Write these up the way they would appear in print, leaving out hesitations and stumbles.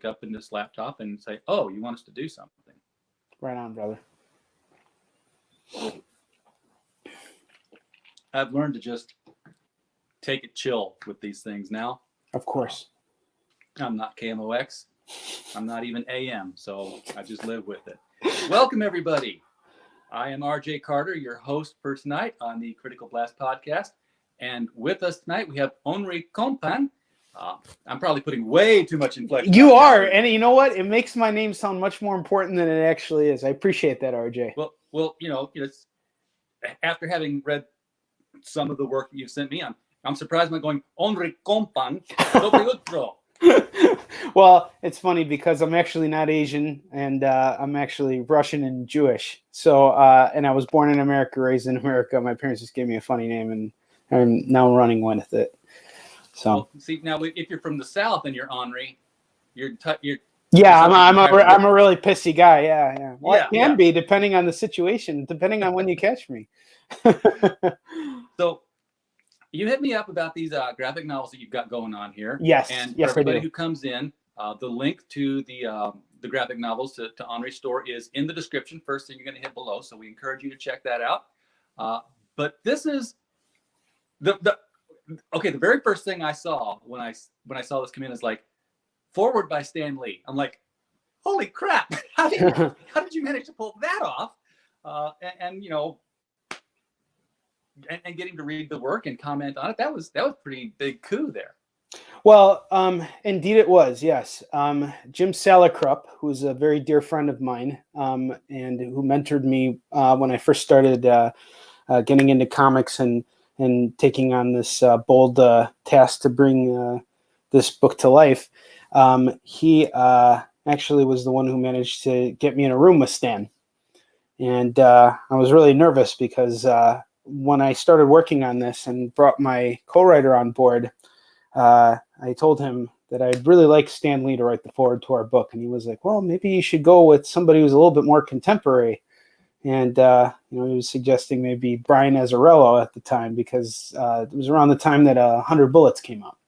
up in this laptop and say, "Oh, you want us to do something?" Right on, brother. I've learned to just take it chill with these things now. Of course. I'm not KMOX. I'm not even AM, so I just live with it. Welcome, everybody. I am RJ Carter, your host for tonight on the Critical Blast podcast. And with us tonight, we have Onrie Kompan. I'm probably putting way too much inflection. You are, and you know what? It makes my name sound much more important than it actually is. I appreciate that, RJ. Well, it's after having read some of the work that you've sent me, I'm surprised by going Onrie Kompan. Well, it's funny because I'm actually not Asian, and I'm actually Russian and Jewish. So, and I was born in America, raised in America. My parents just gave me a funny name, and I'm now running with it. So, well, see, now if you're from the South and you're Onrie, you're yeah, I'm a really pissy guy. Yeah. Well, yeah, I can be depending on the situation, depending on when you catch me. So, you hit me up about these graphic novels that you've got going on here. Yes. And yes, for everybody who comes in, the link to the graphic novels to Onrie's store is in the description. First thing you're going to hit below, so we encourage you to check that out. But this is the very first thing I saw when I saw this come in is like forward by Stan Lee. I'm like, holy crap! How did you manage to pull that off? And getting to read the work and comment on it, that was pretty big coup there. Well, indeed it was, yes. Jim Salicrup, who's a very dear friend of mine, and who mentored me when I first started getting into comics and taking on this bold task to bring this book to life. He actually was the one who managed to get me in a room with Stan. And I was really nervous because when I started working on this and brought my co-writer on board, I told him that I'd really like Stan Lee to write the foreword to our book. And he was like, well, maybe you should go with somebody who's a little bit more contemporary. And, he was suggesting maybe Brian Azzarello at the time, because it was around the time that 100 Bullets came out.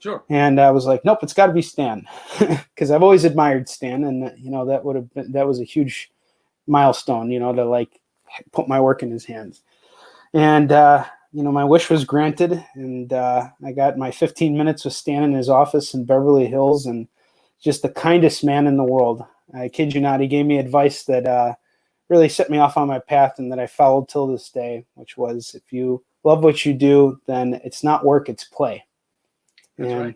Sure. And I was like, nope, it's got to be Stan, because I've always admired Stan. And, that was a huge milestone, to like put my work in his hands. And, my wish was granted, and I got my 15 minutes with Stan in his office in Beverly Hills, and just the kindest man in the world. I kid you not, he gave me advice that really set me off on my path and that I followed till this day, which was, if you love what you do, then it's not work, it's play. That's right.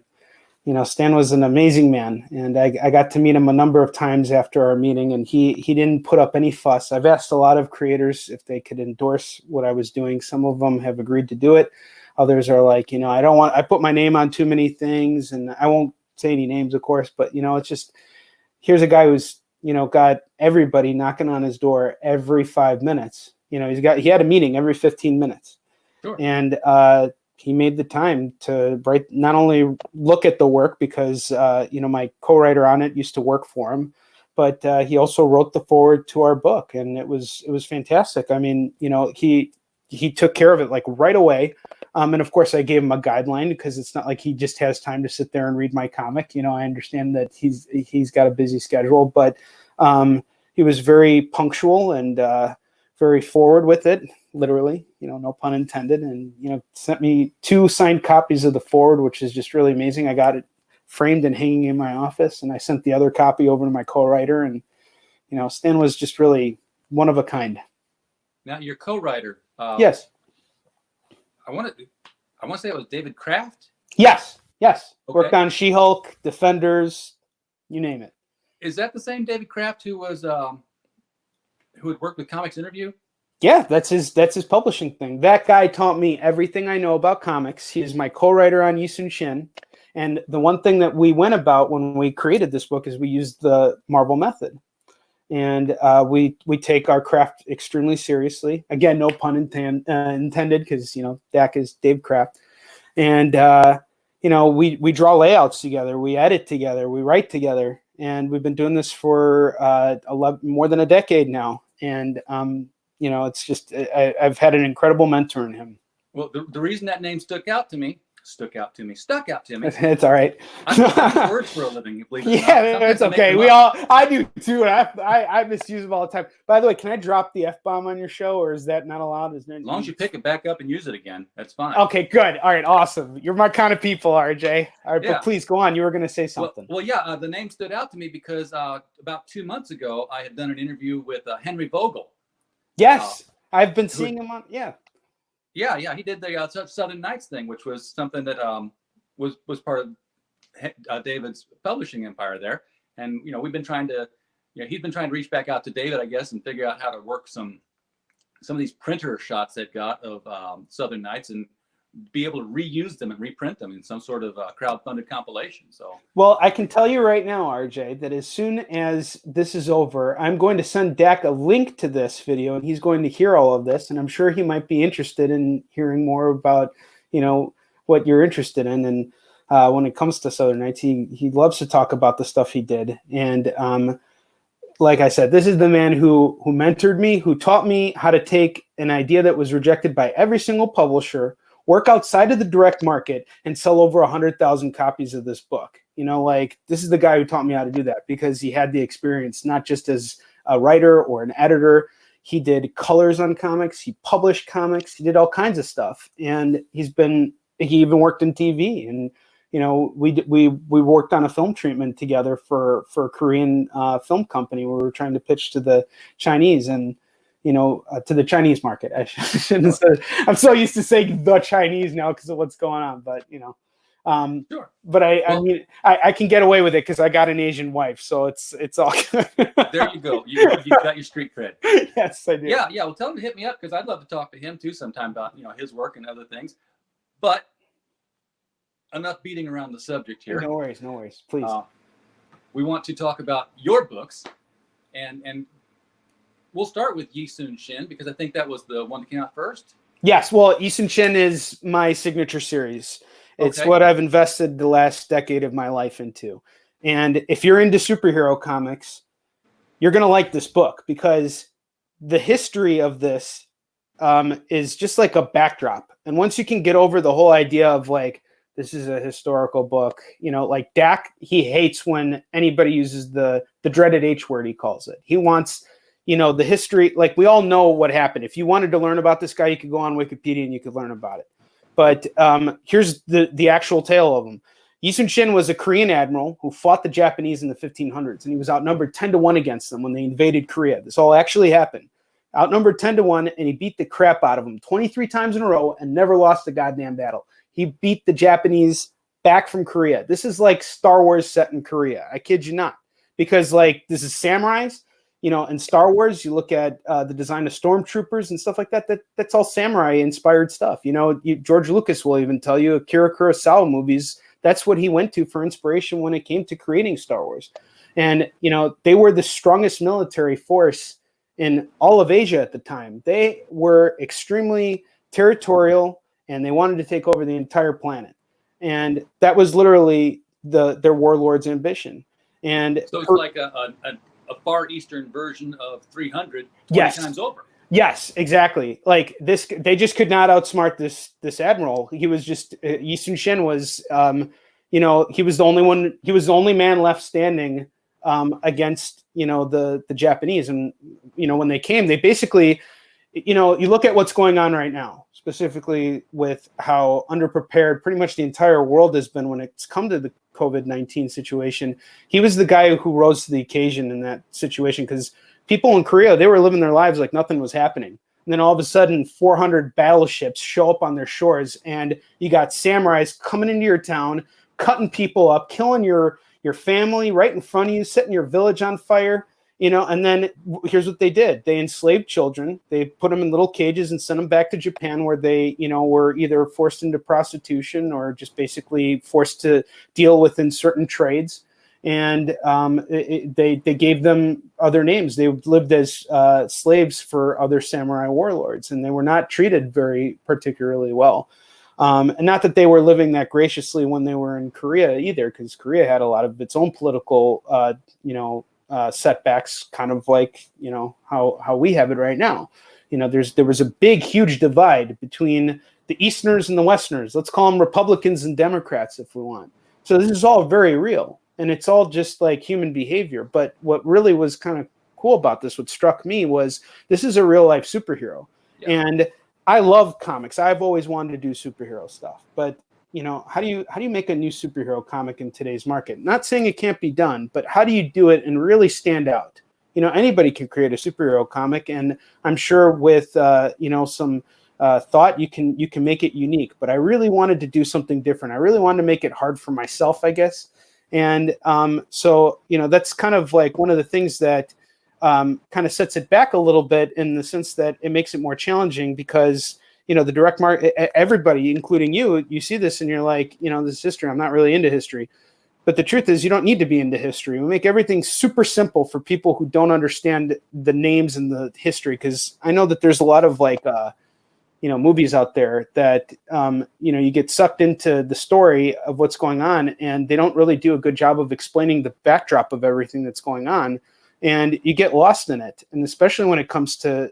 Stan was an amazing man, and I got to meet him a number of times after our meeting, and he didn't put up any fuss. I've asked a lot of creators if they could endorse what I was doing. Some of them have agreed to do it. Others are like, I put my name on too many things, and I won't say any names, of course, but, it's just, here's a guy who's, got everybody knocking on his door every 5 minutes. He had a meeting every 15 minutes. Sure. And, he made the time to not only look at the work because, my co-writer on it used to work for him, but he also wrote the foreword to our book, and it was fantastic. I mean, he took care of it like right away. And of course I gave him a guideline, because it's not like he just has time to sit there and read my comic. I understand that he's got a busy schedule, but he was very punctual and very forward with it. Literally, no pun intended, and, sent me 2 signed copies of the foreword, which is just really amazing. I got it framed and hanging in my office, and I sent the other copy over to my co-writer, and, Stan was just really one of a kind. Now, your co-writer. Yes. I want to say it was David Kraft. Yes. Okay. Worked on She-Hulk, Defenders, you name it. Is that the same David Kraft who was who had worked with Comics Interview? Yeah, that's his publishing thing. That guy taught me everything I know about comics. He is my co-writer on Shin. And the one thing that we went about when we created this book is we used the Marvel method. And we take our craft extremely seriously. Again, no pun intended, because, Dak is Dave Kraft. And, we draw layouts together. We edit together. We write together. And we've been doing this for more than a decade now. And, it's just, I've had an incredible mentor in him. Well, the reason that name stuck out to me stuck out to me. It's all right. I make words for a living, believe it or not. Yeah, Sometimes it's I make okay. them up. I do too. And I misuse them all the time. By the way, can I drop the F-bomb on your show, or is that not allowed? Is there As long as you pick it back up and use it again, that's fine. Okay, good. All right, awesome. You're my kind of people, RJ. All right, Yeah. but please go on. You were going to say something. Well, yeah, the name stood out to me because about 2 months ago, I had done an interview with Henry Vogel. Yes, I've been seeing him on. Yeah. Yeah, he did the Southern Nights thing, which was something that was part of David's publishing empire there. And we've been trying to, he's been trying to reach back out to David, I guess, and figure out how to work some of these printer shots they've got of Southern Nights and be able to reuse them and reprint them in some sort of crowdfunded compilation. So, well, I can tell you right now, RJ, that as soon as this is over, I'm going to send Dak a link to this video, and he's going to hear all of this, and I'm sure he might be interested in hearing more about, what you're interested in. And when it comes to Southern Nights, he loves to talk about the stuff he did. And like I said, this is the man who mentored me, who taught me how to take an idea that was rejected by every single publisher, work outside of the direct market, and sell over 100,000 copies of this book. This is the guy who taught me how to do that, because he had the experience, not just as a writer or an editor. He did colors on comics. He published comics. He did all kinds of stuff. And he even worked in TV. And, we worked on a film treatment together for a Korean film company where we were trying to pitch to the Chinese and, to the Chinese market. I shouldn't say. I'm so used to saying the Chinese now because of what's going on, but sure. But I can get away with it because I got an Asian wife, so it's all good. There you go. You got your street cred. Yes, I do. Yeah. Well, tell him to hit me up because I'd love to talk to him too sometime about his work and other things. But enough beating around the subject here. No worries. Please. We want to talk about your books, and we'll start with Yisun Shin because I think that was the one that came out first. Yes, well, Yisun Shin is my signature series. It's Okay. what I've invested the last decade of my life into. And if you're into superhero comics, you're going to like this book because the history of this is just like a backdrop. And once you can get over the whole idea of this is a historical book, like Dak, he hates when anybody uses the dreaded H word, he calls it. He wants the history, we all know what happened. If you wanted to learn about this guy, you could go on Wikipedia and you could learn about it. But here's the actual tale of him. Yisun Shin was a Korean admiral who fought the Japanese in the 1500s, and he was outnumbered 10-1 against them when they invaded Korea. This all actually happened. Outnumbered 10-1, and he beat the crap out of them 23 times in a row and never lost a goddamn battle. He beat the Japanese back from Korea. This is like Star Wars set in Korea. I kid you not. Because this is samurais. In Star Wars, you look at the design of stormtroopers and stuff like that. That's all samurai-inspired stuff. George Lucas will even tell you Akira Kurosawa movies. That's what he went to for inspiration when it came to creating Star Wars. And they were the strongest military force in all of Asia at the time. They were extremely territorial, and they wanted to take over the entire planet. And that was literally their warlord's ambition. And so it's like a far eastern version of 300 yes. times over. Yes, exactly. They just could not outsmart this admiral. He was just Yisun Shin was, he was the only one. He was the only man left standing against the Japanese. And when they came, they basically, you look at what's going on right now, specifically with how underprepared pretty much the entire world has been when it's come to the COVID-19 situation. He was the guy who rose to the occasion in that situation because people in Korea, they were living their lives like nothing was happening. And then all of a sudden, 400 battleships show up on their shores, and you got samurais coming into your town, cutting people up, killing your family right in front of you, setting your village on fire. And then here's what they did. They enslaved children. They put them in little cages and sent them back to Japan where they, were either forced into prostitution or just basically forced to deal within certain trades. And they gave them other names. They lived as slaves for other samurai warlords, and they were not treated very particularly well. And not that they were living that graciously when they were in Korea either, because Korea had a lot of its own political, setbacks, kind of like how we have it right now. There was a big, huge divide between the Easterners and the Westerners. Let's call them Republicans and Democrats if we want. So this is all very real, and it's all just like human behavior. But what really was kind of cool about this, what struck me, was this is a real life superhero. Yeah. And I love comics. I've always wanted to do superhero stuff, but you know, how do you make a new superhero comic in today's market? Not saying it can't be done, but how do you do it and really stand out? You know, anybody can create a superhero comic, and I'm sure with you know, some thought you can make it unique. But I really wanted to do something different. I really wanted to make it hard for myself, I guess. And so you know, that's kind of like one of the things that kind of sets it back a little bit, in the sense that it makes it more challenging, because you know, the direct market, everybody, including you see this and you're like, you know, this is history. I'm not really into history. But the truth is, you don't need to be into history. We make everything super simple for people who don't understand the names and the history. Because I know that there's a lot of like, you know, movies out there that, you know, you get sucked into the story of what's going on, and they don't really do a good job of explaining the backdrop of everything that's going on. And you get lost in it. And especially when it comes to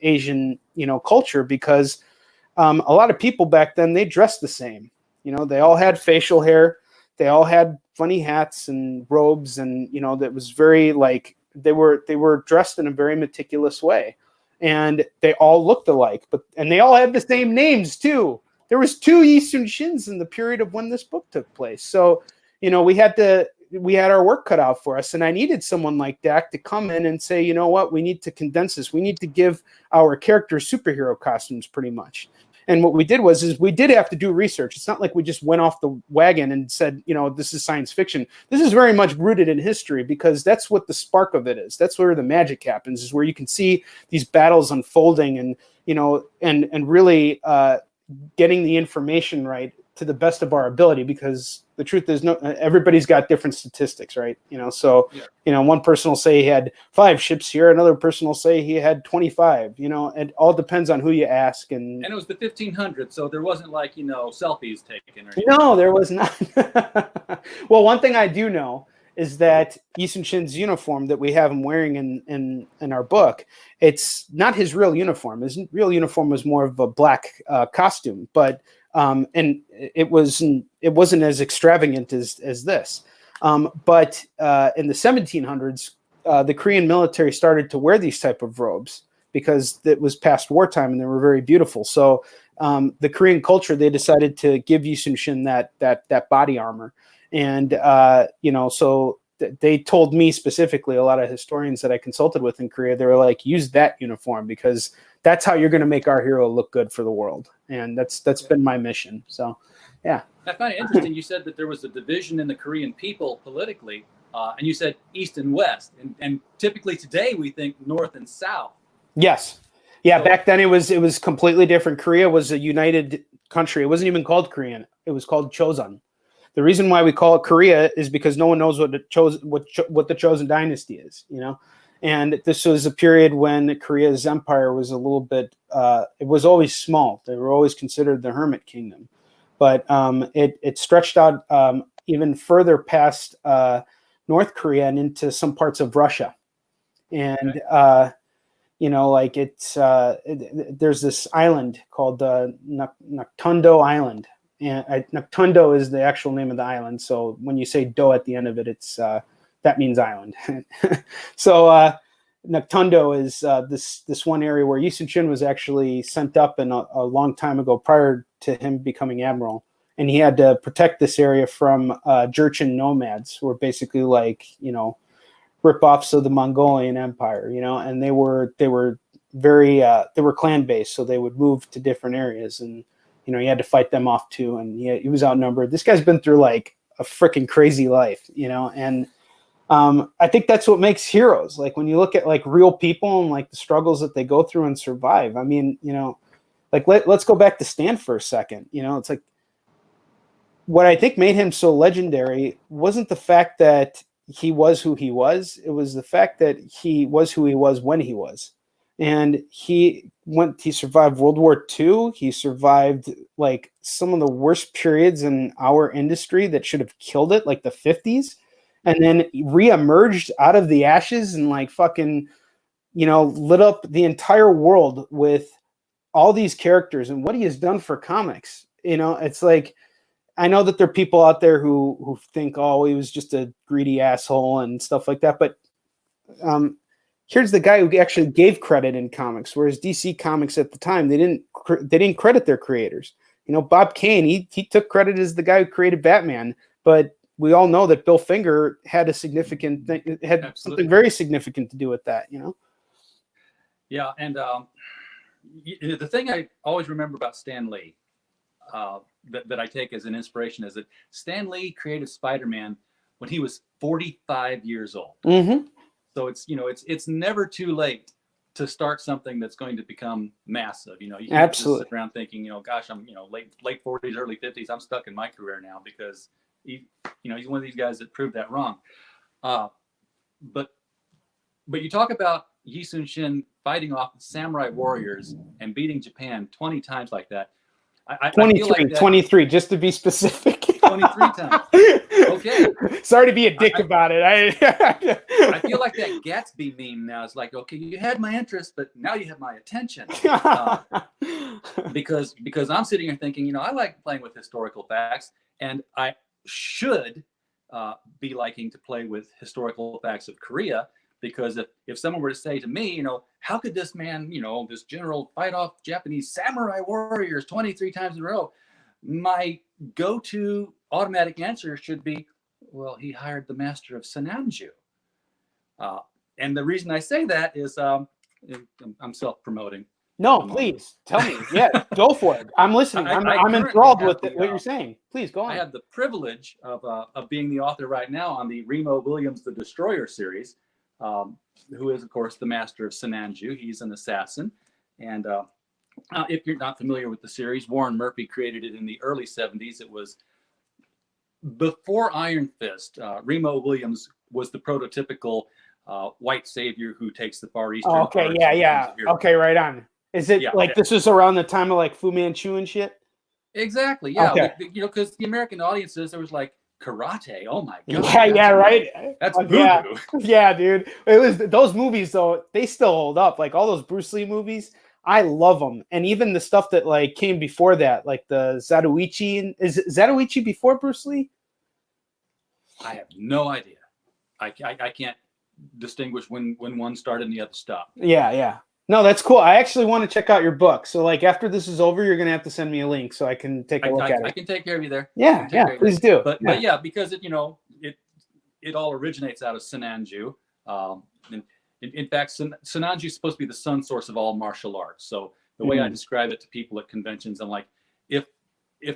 Asian, you know, culture, because a lot of people back then, they dressed the same. You know, they all had facial hair. They all had funny hats and robes, and you know, that was very like they were dressed in a very meticulous way, and they all looked alike. And they all had the same names too. There was 2 Eastern Shins in the period of when this book took place. So you know, we had our work cut out for us, and I needed someone like Dak to come in and say, you know what, we need to condense this. We need to give our characters superhero costumes, pretty much. And what we did is we did have to do research. It's not like we just went off the wagon and said, you know, this is science fiction. This is very much rooted in history, because that's what the spark of it is. That's where the magic happens, is where you can see these battles unfolding, and, you know, and really getting the information right to the best of our ability, because the truth is, everybody's got different statistics, right? You know, so, yeah. You know, one person will say he had 5 ships here. Another person will say he had 25, you know, it all depends on who you ask. And it was the 1500s. So there wasn't like, you know, selfies taken or anything. No, there was not. Well, one thing I do know is that Eastern Shin's uniform that we have him wearing in our book, it's not his real uniform. His real uniform was more of a black costume, but and it wasn't as extravagant as this. But in the 1700s, the Korean military started to wear these type of robes, because it was past wartime and they were very beautiful. So the Korean culture, they decided to give Eastern Shin that body armor. And, you know, so they told me specifically, a lot of historians that I consulted with in Korea, they were like, use that uniform, because that's how you're going to make our hero look good for the world. And that's been my mission. So, yeah. I find it interesting. You said that there was a division in the Korean people politically, and you said East and West. And typically today we think North and South. Yes. Yeah. So, back then it was completely different. Korea was a united country. It wasn't even called Korean. It was called Chosun. The reason why we call it Korea is because no one knows what the Chosun dynasty is, you know. And this was a period when Korea's empire was a little bit, it was always small. They were always considered the hermit kingdom. But it stretched out even further past North Korea and into some parts of Russia. And, you know, like there's this island called Naktundo Island. And Naktundo is the actual name of the island. So when you say do at the end of it, it's that means island. So Naktundo is this one area where Eastern Shin was actually sent up in a long time ago, prior to him becoming admiral, and he had to protect this area from Jurchen nomads, who were basically like, you know, rip-offs of the Mongolian Empire, you know, and they were very they were clan based, so they would move to different areas, and you know, he had to fight them off too, and he was outnumbered. This guy's been through like a freaking crazy life, you know, and I think that's what makes heroes. Like when you look at like real people and like the struggles that they go through and survive. I mean, you know, like let's go back to Stan for a second. You know, it's like what I think made him so legendary wasn't the fact that he was who he was. It was the fact that he was who he was when he was. And he survived World War II. He survived like some of the worst periods in our industry that should have killed it, like the 50s. And then reemerged out of the ashes and like fucking, you know, lit up the entire world with all these characters and what he has done for comics. You know, it's like, I know that there are people out there who think, oh, he was just a greedy asshole and stuff like that. But here's the guy who actually gave credit in comics, whereas DC Comics at the time, they didn't credit their creators. You know, Bob Kane, he took credit as the guy who created Batman, but we all know that Bill Finger had a significant thing, had Absolutely. something very significant to do with that. You know. Yeah, and the thing I always remember about Stan Lee, that I take as an inspiration, is that Stan Lee created Spider-Man when he was 45 years old. Mm-hmm. So it's never too late to start something that's going to become massive. You can't Absolutely. just sit around thinking, gosh, I'm late 40s, early 50s. I'm stuck in my career now, because he's one of these guys that proved that wrong. But you talk about Yi Sun-shin fighting off samurai warriors and beating Japan 20 times like that. I 23, feel like that, 23, just to be specific. 23 times. Okay. Sorry to be a dick about it. I feel like that Gatsby meme now is like, okay, you had my interest, but now you have my attention. Because I'm sitting here thinking, I like playing with historical facts, and I should be liking to play with historical facts of Korea. Because if someone were to say to me, how could this man, this general fight off Japanese samurai warriors 23 times in a row, my go-to automatic answer should be, well, he hired the master of Senanju. And the reason I say that is I'm self-promoting. No, please tell me. Yeah, go for it. I'm listening. I'm enthralled with what you're saying. Please go on. I have the privilege of being the author right now on the Remo Williams The Destroyer series. Who is, of course, the master of Senanju. He's an assassin. And if you're not familiar with the series, Warren Murphy created it in the early 70s. It was before Iron Fist. Remo Williams was the prototypical white savior who takes the Far Eastern. Oh, okay, yeah. Okay, right on. Is it this was around the time of like Fu Manchu and shit? Exactly, yeah. Okay. Because the American audiences, there was like, karate, oh my god. Yeah, right. That's voodoo. Yeah, dude. It was those movies though, they still hold up. Like all those Bruce Lee movies, I love them. And even the stuff that like came before that, like the Zatoichi. Is Zatoichi before Bruce Lee? I have no idea. I can't distinguish when one started and the other stopped. Yeah. No, that's cool. I actually want to check out your book. So like after this is over, you're gonna have to send me a link so I can take a look at it. I can take care of you there. Yeah, please do. But yeah, because it all originates out of Senanju. In fact, Senanju is supposed to be the sun source of all martial arts. So the way I describe it to people at conventions, I'm like, if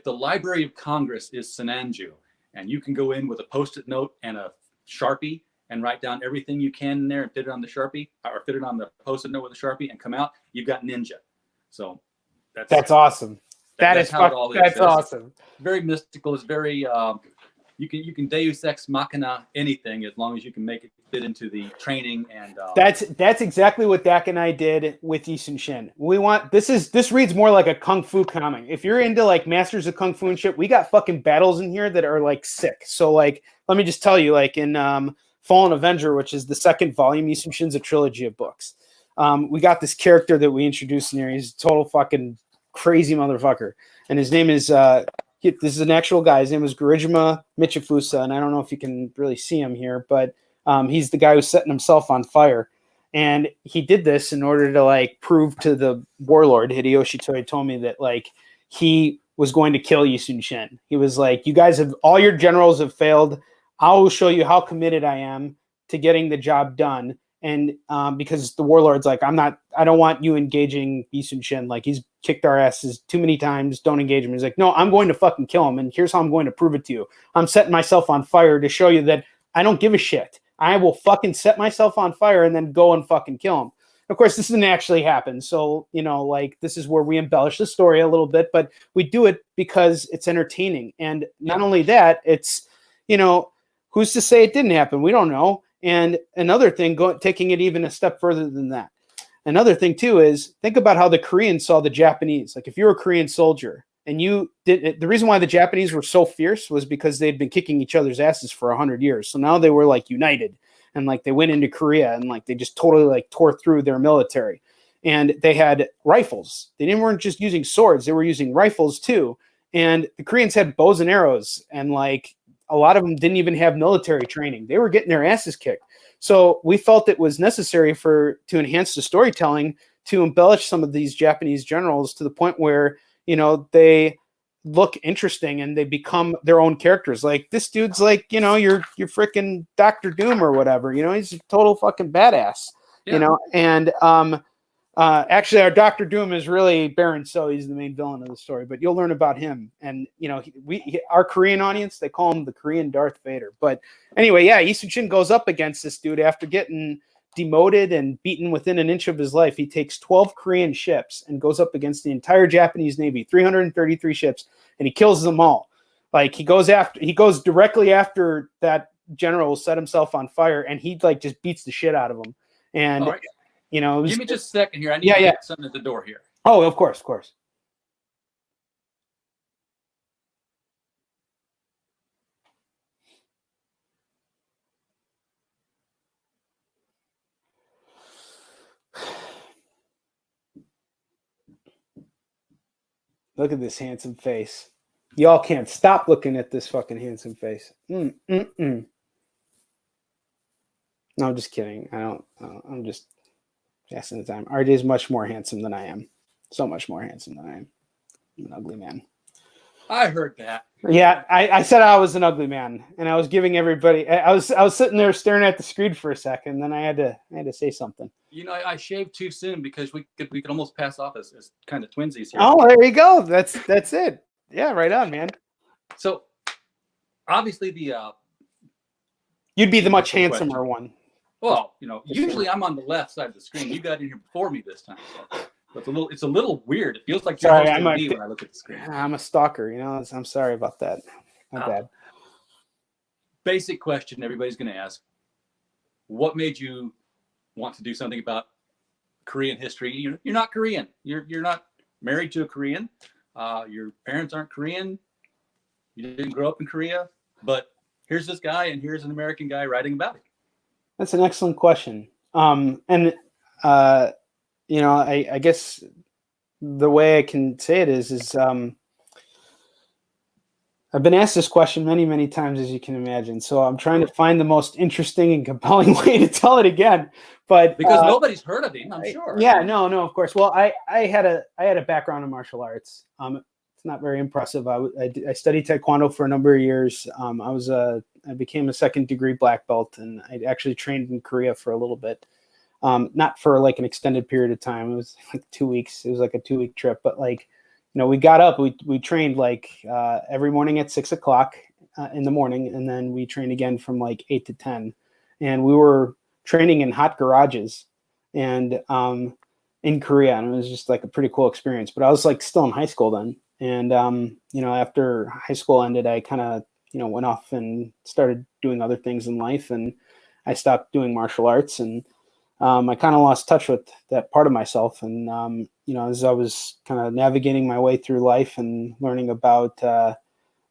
the Library of Congress is Senanju, and you can go in with a Post-it note and a Sharpie and write down everything you can in there and fit it on the Sharpie, or fit it on the Post-it note with a Sharpie and come out, you've got ninja. So that's awesome. That's awesome. Very mystical. It's very you can Deus Ex Machina anything as long as you can make it fit into the training. And that's exactly what Dak and I did with Yi Sun-shin. We want this reads more like a kung fu comic. If you're into like Masters of Kung Fu and shit, we got fucking battles in here that are like sick. So like let me just tell you, like in Fallen Avenger, which is the second volume, Yi Sun-shin's a trilogy of books. We got this character that we introduced in here. He's a total fucking crazy motherfucker. And his name is, this is an actual guy. His name is Garijima Michifusa. And I don't know if you can really see him here, but he's the guy who's setting himself on fire. And he did this in order to like prove to the warlord, Hideyoshi Toyotomi, that like he was going to kill Yi Sun-shin. He was like, all your generals have failed. I will show you how committed I am to getting the job done. And because the warlord's like, I don't want you engaging Yi Sun-shin. Like he's kicked our asses too many times. Don't engage him. He's like, no, I'm going to fucking kill him. And here's how I'm going to prove it to you. I'm setting myself on fire to show you that I don't give a shit. I will fucking set myself on fire and then go and fucking kill him. Of course, this didn't actually happen. So, like this is where we embellish the story a little bit, but we do it because it's entertaining. And not only that, it's, who's to say it didn't happen? We don't know. And another thing, taking it even a step further than that. Another thing too is think about how the Koreans saw the Japanese. Like if you're a Korean soldier and the reason why the Japanese were so fierce was because they'd been kicking each other's asses for 100 years. So now they were like united and like they went into Korea and like they just totally like tore through their military. and they had rifles. They weren't just using swords; they were using rifles too. And the Koreans had bows and arrows, and like a lot of them didn't even have military training. They were getting their asses kicked. So we felt it was necessary to enhance the storytelling, to embellish some of these Japanese generals to the point where, you know, they look interesting and they become their own characters. Like this dude's like, you know, you're freaking Dr. Doom or whatever, you know, he's a total fucking badass, you know? And, actually our Dr. Doom is really Baron So. He's the main villain of the story, but you'll learn about him. And, you know, our Korean audience, they call him the Korean Darth Vader. But anyway, yeah, Easton Shin goes up against this dude after getting demoted and beaten within an inch of his life. He takes 12 Korean ships and goes up against the entire Japanese Navy, 333 ships, and he kills them all. Like he goes directly after that general, set himself on fire, and he like just beats the shit out of him. And right. you know, give me just a second here. I need to get something at the door here. Oh, of course, of course. Look at this handsome face. Y'all can't stop looking at this fucking handsome face. No, I'm just kidding. I'm just passing the time. RJ is much more handsome than I am. So much more handsome than I am. I'm an ugly man. I heard that. Yeah, I said I was an ugly man, and I was giving everybody. I was sitting there staring at the screen for a second, and then I had to say something. You know, I shaved too soon because we could almost pass off as kind of twinsies here. Oh, there you go. That's it. Yeah, right on, man. So obviously you'd be the much handsomer one. Well, you know, usually I'm on the left side of the screen. You got in here before me this time. So it's a little weird. It feels like you're hosting me when I look at the screen. I'm a stalker, you know. I'm sorry about that. My bad. Basic question everybody's going to ask: what made you want to do something about Korean history? You're not Korean. You're not married to a Korean. Your parents aren't Korean. You didn't grow up in Korea. But here's this guy, and here's an American guy writing about it. That's an excellent question. You know, I guess the way I can say it is I've been asked this question many, many times, as you can imagine. So I'm trying to find the most interesting and compelling way to tell it again. But because nobody's heard of him, I'm sure. Yeah, no, of course. Well, I had a background in martial arts. It's not very impressive. I studied Taekwondo for a number of years. I became a second degree black belt, and I actually trained in Korea for a little bit. Not for like an extended period of time. It was like 2 weeks. It was like a 2-week trip. But like, you know, we got up, we trained like every morning at 6 o'clock in the morning. And then we trained again from like 8 to 10. And we were training in hot garages and in Korea. And it was just like a pretty cool experience. But I was like still in high school then. And, you know, after high school ended, I kind of, you know, went off and started doing other things in life. And I stopped doing martial arts, and I kind of lost touch with that part of myself. And, you know, as I was kind of navigating my way through life and learning about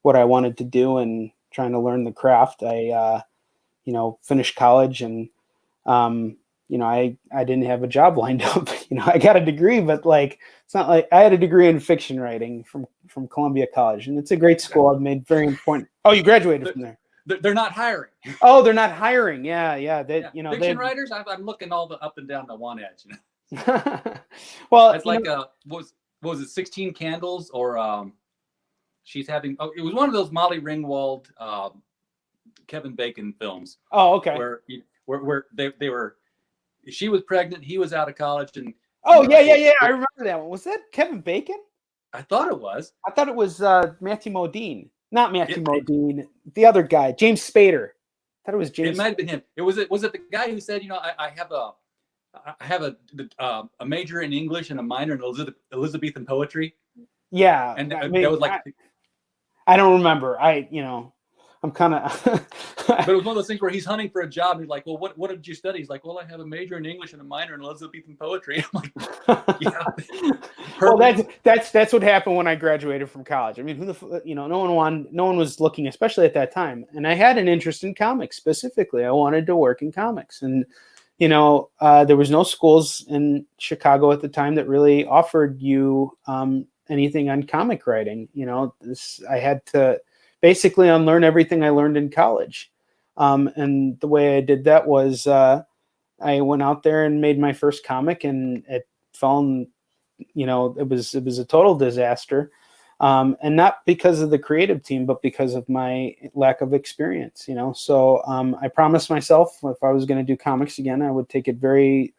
what I wanted to do and trying to learn the craft, I, you know, finished college, and, you know, I didn't have a job lined up. You know, I got a degree, but like, it's not like I had a degree in fiction writing from Columbia College, and it's a great school. I've made very important. Oh, you graduated from there. They're not hiring. Oh, they're not hiring. Yeah. You know, fiction writers. I'm looking all the up and down the one edge. You know? Well, it's like what was it 16 Candles or she's having? Oh, it was one of those Molly Ringwald, Kevin Bacon films. Oh, okay. Where they were, she was pregnant, he was out of college, and yeah. I remember that one. Was that Kevin Bacon? I thought it was. I thought it was Matthew Modine. Not Matthew Modine, the other guy, James Spader. I thought it was James. It might have been him. Was it the guy who said, you know, I have a major in English and a minor in Elizabethan poetry? Yeah, and that was like. I don't remember. I'm kind of. But it was one of those things where he's hunting for a job. And he's like, well, what did you study? He's like, well, I have a major in English and a minor in Elizabethan poetry. I'm like, yeah. Well, that's what happened when I graduated from college. I mean, no one was looking, especially at that time. And I had an interest in comics specifically. I wanted to work in comics, and there was no schools in Chicago at the time that really offered you anything on comic writing. I had to basically unlearn everything I learned in college. And the way I did that was I went out there and made my first comic, and it fell in, it was a total disaster. And not because of the creative team, but because of my lack of experience, So I promised myself if I was going to do comics again, I would take it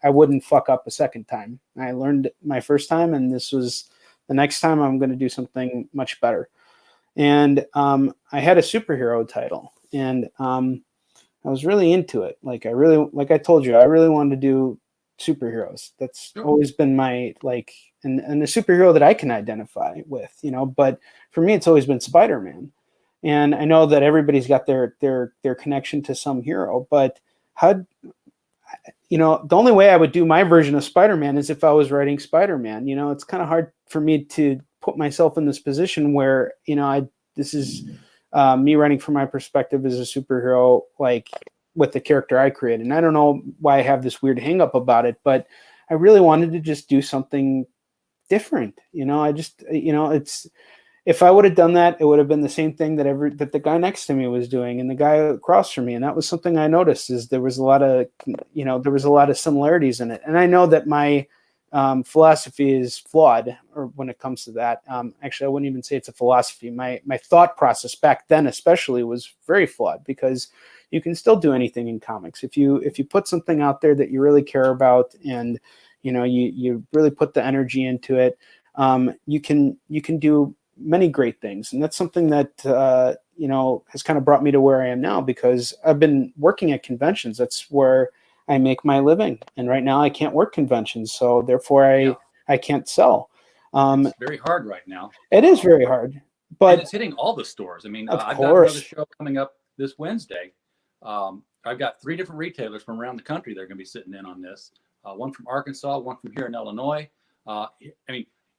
I wouldn't fuck up a second time. I learned my first time, and this was the next time I'm going to do something much better. And I had a superhero title, and I was really into it. Like I told you, I really wanted to do superheroes. That's always been my and a superhero that I can identify with, but for me, it's always been Spider-Man. And I know that everybody's got their connection to some hero, but the only way I would do my version of Spider-Man is if I was writing Spider-Man. It's kind of hard for me to put myself in this position where, this is me writing from my perspective as a superhero, like with the character I created. And I don't know why I have this weird hang up about it, but I really wanted to just do something different. It's, if I would have done that, it would have been the same thing that the guy next to me was doing and the guy across from me. And that was something I noticed, is there was a lot of similarities in it. And I know that my philosophy is flawed, or when it comes to that. Actually, I wouldn't even say it's a philosophy. My thought process back then, especially, was very flawed, because you can still do anything in comics if you put something out there that you really care about, and you really put the energy into it. You can do many great things, and that's something that has kind of brought me to where I am now, because I've been working at conventions. That's where I make my living, and right now I can't work conventions, so therefore I can't sell. It's very hard right now. It is very hard, but and it's hitting all the stores. I mean, I've got another show coming up this Wednesday. I've got 3 different retailers from around the country that are going to be sitting in on this. One from Arkansas, one from here in Illinois.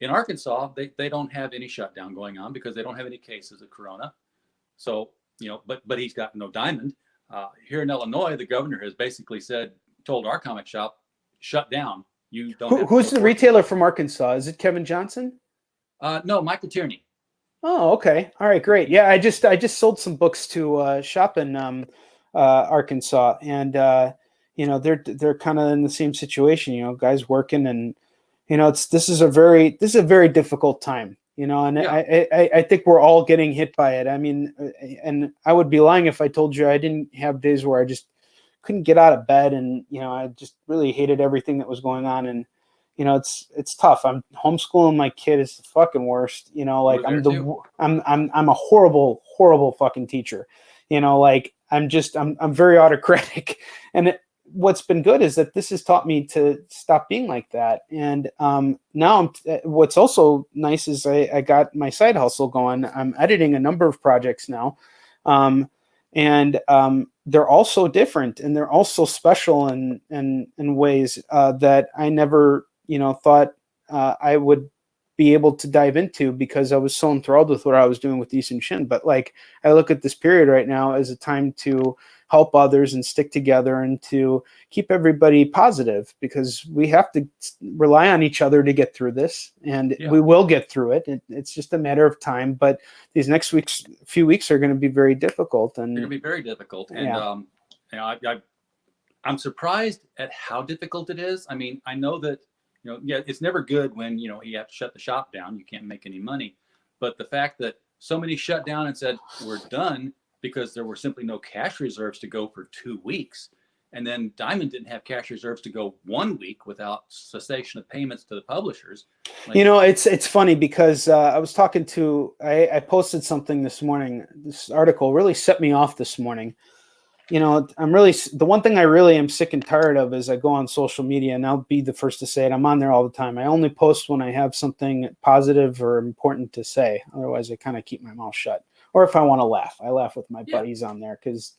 In Arkansas, they don't have any shutdown going on because they don't have any cases of corona. So, but he's got no diamond. Here in Illinois, the governor has basically told our comic shop, shut down. You don't. Who's the retailer from Arkansas? Is it Kevin Johnson? No, Michael Tierney. Oh, okay. All right, great. Yeah, I just sold some books to a shop in Arkansas, and they're kind of in the same situation. Guys working, and this is a very difficult time. And yeah. I think we're all getting hit by it. I mean, and I would be lying if I told you I didn't have days where I just couldn't get out of bed, and I just really hated everything that was going on, and it's tough. I'm homeschooling my kid. It's the fucking worst. I'm a horrible fucking teacher. I'm very autocratic, and what's been good is that this has taught me to stop being like that. And now what's also nice is I got my side hustle going. I'm editing a number of projects now. And they're also different, and they're also special in ways that I never, thought I would be able to dive into, because I was so enthralled with what I was doing with Shin. But I look at this period right now as a time to help others and stick together and to keep everybody positive, because we have to rely on each other to get through this, and we will get through it. It's just a matter of time, but these next few weeks are going to be very difficult. And they're going to be very difficult. And, I'm surprised at how difficult it is. I mean, I know that, it's never good when, you have to shut the shop down. You can't make any money. But the fact that so many shut down and said, we're done, because there were simply no cash reserves to go for 2 weeks. And then Diamond didn't have cash reserves to go 1 week without cessation of payments to the publishers. It's funny, because I was talking I posted something this morning. This article really set me off this morning. The one thing I really am sick and tired of is I go on social media, and I'll be the first to say it. I'm on there all the time. I only post when I have something positive or important to say. Otherwise, I kind of keep my mouth shut. Or if I want to laugh, I laugh with my buddies on there, because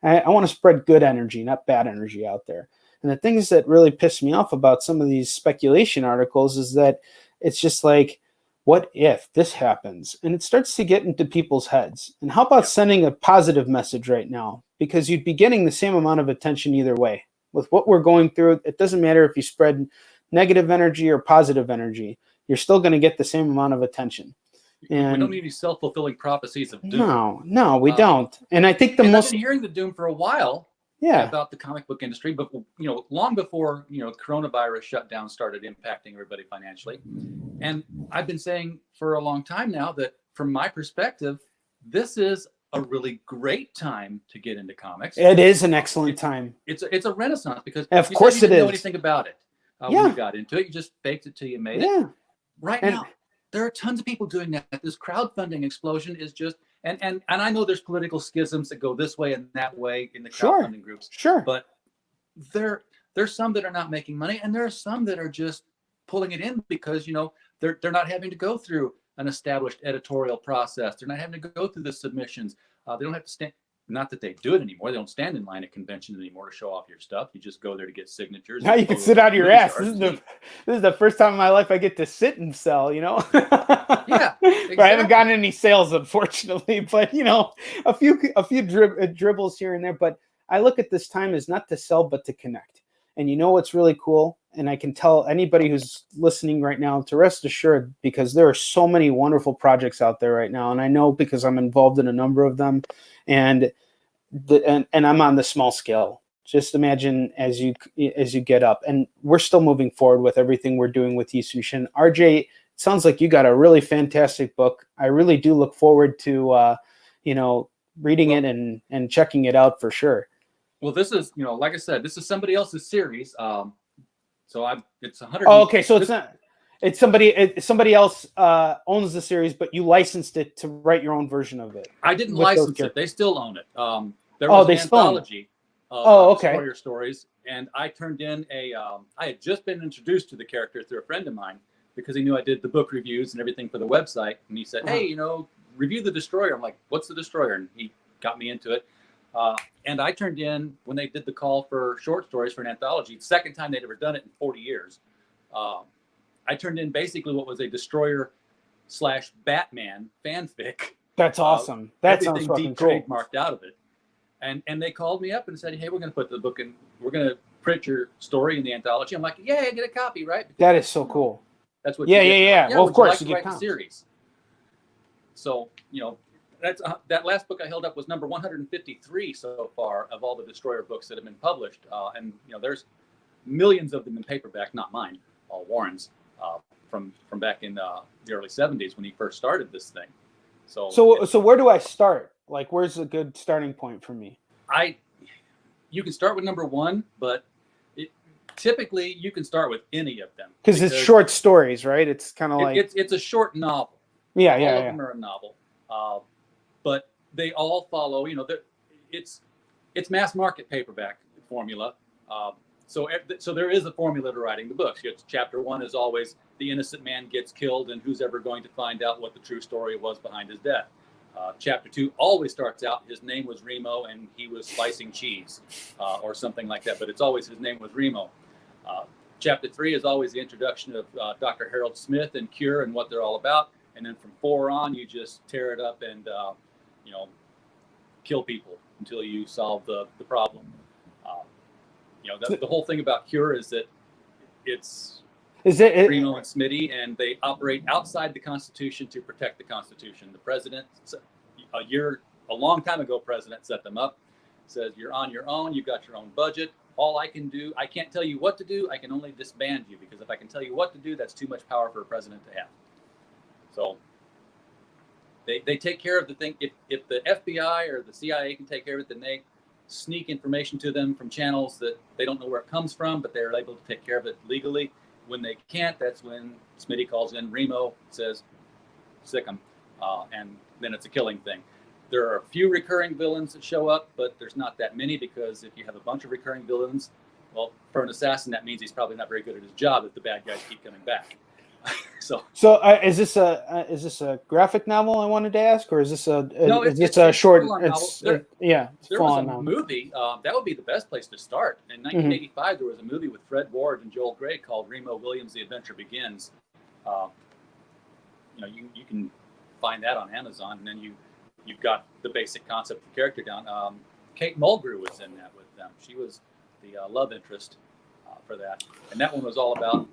I want to spread good energy, not bad energy out there. And the things that really piss me off about some of these speculation articles is that it's just like, what if this happens? And it starts to get into people's heads. And how about sending a positive message right now? Because you'd be getting the same amount of attention either way. with what we're going through, it doesn't matter if you spread negative energy or positive energy, you're still going to get the same amount of attention. And we don't need any self-fulfilling prophecies of doom. No, we don't. And I think I've been hearing the doom for a while. About the comic book industry, but long before coronavirus shutdown started impacting everybody financially. And I've been saying for a long time now that from my perspective, this is a really great time to get into comics. It is an excellent time. It's a renaissance because of course you didn't know anything about it when you got into it. You just faked it till you made it. Right now, there are tons of people doing that. This crowdfunding explosion is just, and I know there's political schisms that go this way and that way in the crowdfunding groups. Sure. But there's some that are not making money, and there are some that are just pulling it in because they're not having to go through an established editorial process. They're not having to go through the submissions. They don't have to stand. Not that they do it anymore. They don't stand in line at conventions anymore to show off your stuff. You just go there to get signatures. Now you can sit out of your ass. This is the first time in my life I get to sit and sell, Yeah. Exactly. But I haven't gotten any sales, unfortunately. But a few dribbles here and there. But I look at this time as not to sell, but to connect. And what's really cool? And I can tell anybody who's listening right now to rest assured, because there are so many wonderful projects out there right now. And I know because I'm involved in a number of them. And I'm on the small scale. Just imagine as you get up, and we're still moving forward with everything we're doing with Shin. RJ, it sounds like you got a really fantastic book. I really do look forward to reading it and checking it out for sure. Well, this is like I said, this is somebody else's series. It's 100. Oh, okay, so it's not. It's somebody else owns the series, but you licensed it to write your own version of it. I didn't license it; they still own it. There was an anthology of Destroyer stories, and I turned in I had just been introduced to the character through a friend of mine because he knew I did the book reviews and everything for the website, and he said, "Hey, review the Destroyer." I'm like, "What's the Destroyer?" And he got me into it. And I turned in when they did the call for short stories for an anthology. Second time they'd ever done it in 40 years. I turned in basically what was a Destroyer/Batman fanfic. That's awesome. That sounds fucking cool. Trademarked out of it, and they called me up and said, "Hey, we're going to put the book in. We're going to print your story in the anthology." I'm like, "Yeah, get a copy, right?" Because, that is so cool. That's what. Yeah. Well, of course, you get the series. So that last book I held up was number 153 so far of all the Destroyer books that have been published, and there's millions of them in paperback, not mine, all Warren's. From back in the early 70s when he first started this thing. So where do I start? Like, where's a good starting point for me? You can start with number 1, but typically you can start with any of them because it's short stories, right? It's kind of like it's a short novel. All of them are a novel, but they all follow. It's mass market paperback formula. So there is a formula to writing the books. Chapter 1 is always the innocent man gets killed and who's ever going to find out what the true story was behind his death. Chapter 2 always starts out, his name was Remo and he was slicing cheese or something like that, but it's always his name was Remo. Chapter 3 is always the introduction of Dr. Harold Smith and Cure and what they're all about. And then from 4 on, you just tear it up and kill people until you solve the problem. The whole thing about Cure is that it's Reno and Smitty, and they operate outside the Constitution to protect the Constitution. The president, a long time ago, president set them up, says you're on your own, you've got your own budget. All I can do, I can't tell you what to do, I can only disband you, because if I can tell you what to do, that's too much power for a president to have. So they take care of the thing. If the FBI or the CIA can take care of it, then they sneak information to them from channels that they don't know where it comes from, but they're able to take care of it legally. When they can't, that's when Smitty calls in Remo, says, sick him, and then it's a killing thing. There are a few recurring villains that show up, but there's not that many, because if you have a bunch of recurring villains, well, for an assassin, that means he's probably not very good at his job if the bad guys keep coming back. So is this a graphic novel I wanted to ask, or is this a short? There was a movie that would be the best place to start. In 1985, there was a movie with Fred Ward and Joel Grey called Remo Williams: The Adventure Begins. You can find that on Amazon, and then you've got the basic concept of the character down. Kate Mulgrew was in that with them. She was the love interest for that. And that one was all about,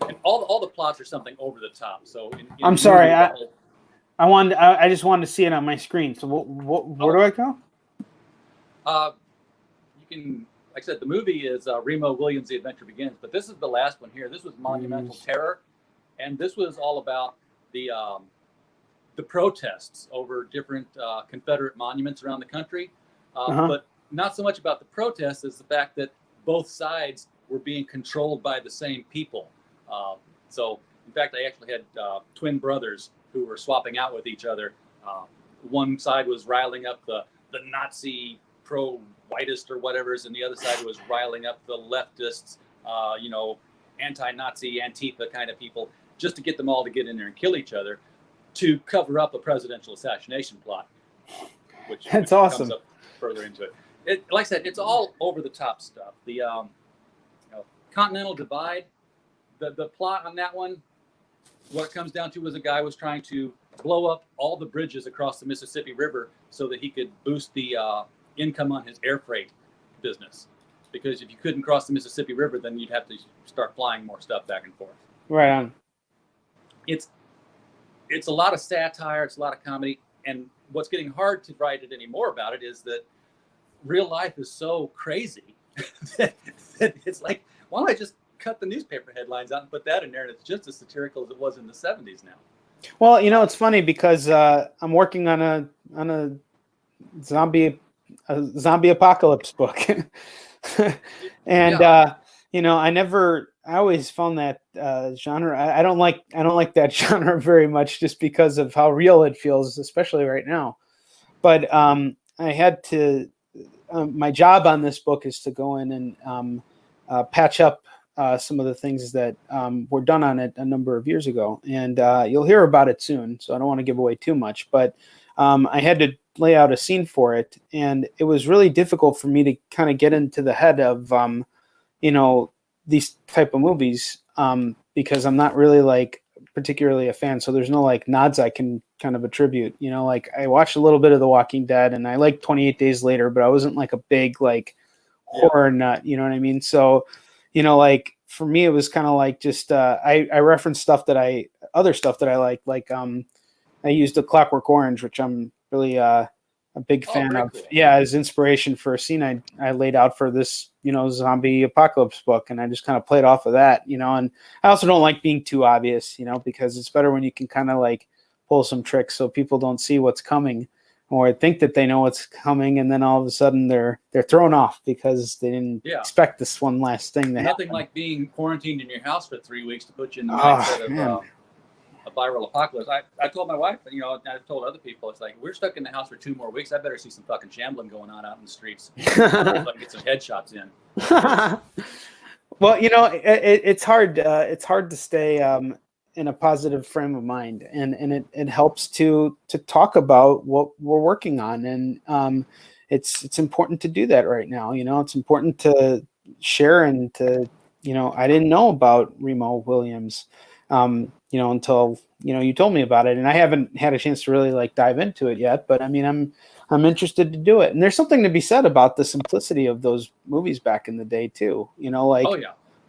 and all the plots are something over the top. So I'm sorry, I just wanted to see it on my screen. So where do I go? You can, like I said, the movie is Remo Williams' The Adventure Begins, but this is the last one here. This was Monumental Terror, and this was all about the protests over different Confederate monuments around the country, but not so much about the protests as the fact that both sides were being controlled by the same people. So, in fact, I actually had twin brothers who were swapping out with each other. One side was riling up the Nazi pro-whitist or whatever's, and the other side was riling up the leftists, anti-Nazi, Antifa kind of people, just to get them all to get in there and kill each other to cover up a presidential assassination plot, which that's awesome. Comes up further into it. Like I said, it's all over the top stuff. The Continental Divide, the plot on that one, what it comes down to is a guy was trying to blow up all the bridges across the Mississippi River so that he could boost the income on his air freight business. Because if you couldn't cross the Mississippi River, then you'd have to start flying more stuff back and forth. Right on. It's a lot of satire, it's a lot of comedy, and what's getting hard to write it anymore about it is that real life is so crazy that it's like, why don't I just cut the newspaper headlines out and put that in there, and it's just as satirical as it was in the 70s now. Well, it's funny because I'm working on a zombie apocalypse book, and I always found that genre. I don't like that genre very much, just because of how real it feels, especially right now. But I had to. My job on this book is to go in and patch up some of the things that were done on it a number of years ago, and you'll hear about it soon. So I don't want to give away too much, but I had to lay out a scene for it, and it was really difficult for me to kind of get into the head of these type of movies, because I'm not really particularly a fan. So there's no nods I can kind of attribute. I watched a little bit of The Walking Dead, and I liked 28 Days Later, but I wasn't a big horror nut. You know what I mean? So for me, it was kind of just I referenced other stuff that I like I used A Clockwork Orange, which I'm really a big fan of. Cool. Yeah, as inspiration for a scene I laid out for this, zombie apocalypse book, and I just kind of played off of that, and I also don't like being too obvious, because it's better when you can kind of pull some tricks so people don't see what's coming or think that they know what's coming, and then all of a sudden they're thrown off because they didn't expect this one last thing to happen. Nothing like being quarantined in your house for 3 weeks to put you in the mindset of a viral apocalypse. I told my wife, and I've told other people, it's like, we're stuck in the house for 2 more weeks. I better see some fucking shambling going on out in the streets. So I can get some headshots in. Well, it's hard. It's hard to stay in a positive frame of mind, and it helps to talk about what we're working on, and it's important to do that right now. It's important to share and to I didn't know about Remo Williams. Until you told me about it, and I haven't had a chance to really dive into it yet. But I mean, I'm interested to do it, and there's something to be said about the simplicity of those movies back in the day too.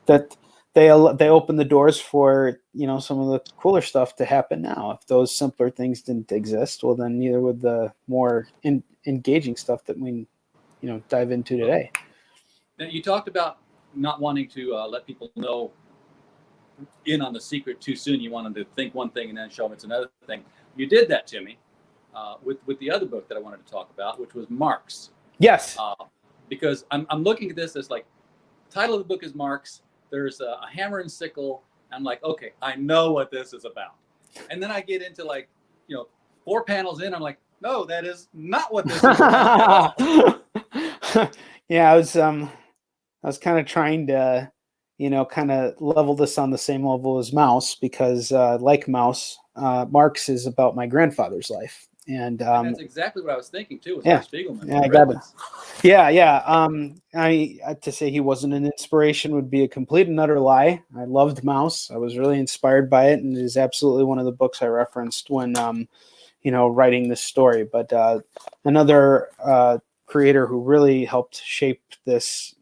That they open the doors for some of the cooler stuff to happen now. If those simpler things didn't exist, well, then neither would the more engaging stuff that we dive into today. Now, you talked about not wanting to let people know in on the secret too soon. You wanted to think one thing and then show them it's another thing. You did that to me with the other book that I wanted to talk about, which was Marx. Yes. Because I'm looking at this as the title of the book is Marx. There's a hammer and sickle. I'm like, okay, I know what this is about. And then I get into 4 panels in. I'm like, no, that is not what this is about at all. Yeah, I was kind of trying to kind of level this on the same level as Mouse, because like Mouse, Marx is about my grandfather's life. And that's exactly what I was thinking too. With Spiegelman. Yeah, I got it. Yeah. To say he wasn't an inspiration would be a complete and utter lie. I loved Mouse. I was really inspired by it, and it is absolutely one of the books I referenced when writing this story. But another creator who really helped shape this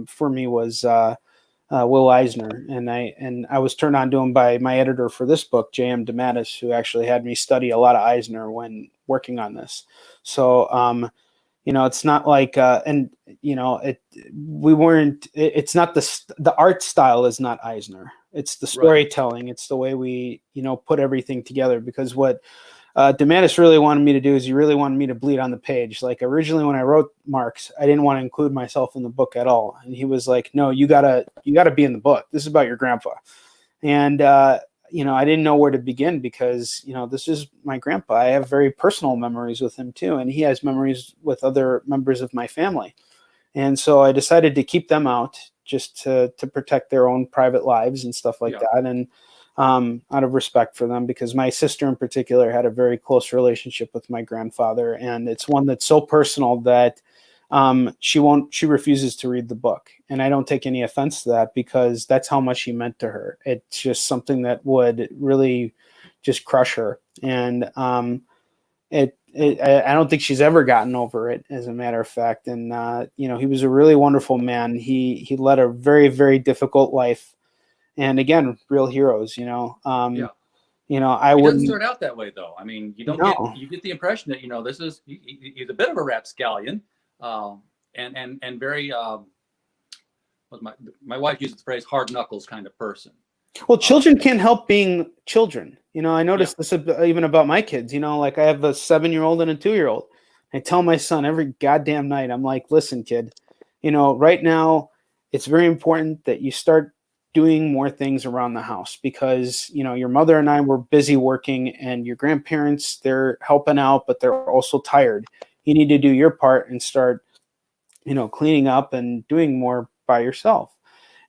for me was Will Eisner, and I was turned on to him by my editor for this book, J.M. DeMattis, who actually had me study a lot of Eisner when working on this. So it's not like it's not the art style is not Eisner. It's the storytelling. Right. It's the way we put everything together, because what DeMattis really wanted me to do is he really wanted me to bleed on the page. Like originally when I wrote Marx, I didn't want to include myself in the book at all. And he was like, no, you gotta be in the book. This is about your grandpa. And, I didn't know where to begin, because, this is my grandpa. I have very personal memories with him too. And he has memories with other members of my family. And so I decided to keep them out, just to protect their own private lives and stuff like that. And out of respect for them, because my sister in particular had a very close relationship with my grandfather, and it's one that's so personal that she refuses to read the book. And I don't take any offense to that, because that's how much he meant to her. It's just something that would really just crush her. And I don't think she's ever gotten over it, as a matter of fact. And he was a really wonderful man. He led a very, very difficult life. And again, real heroes, I He wouldn't doesn't start out that way, though. I mean, you get the impression that, this is, he's a bit of a rapscallion, and very, my wife uses the phrase hard knuckles kind of person. Well, children can't help being children. I noticed this even about my kids, like I have a 7-year-old and a 2-year-old. I tell my son every goddamn night, I'm like, listen, kid, right now it's very important that you start doing more things around the house, because your mother and I were busy working, and your grandparents, they're helping out, but they're also tired. You need to do your part and start cleaning up and doing more by yourself.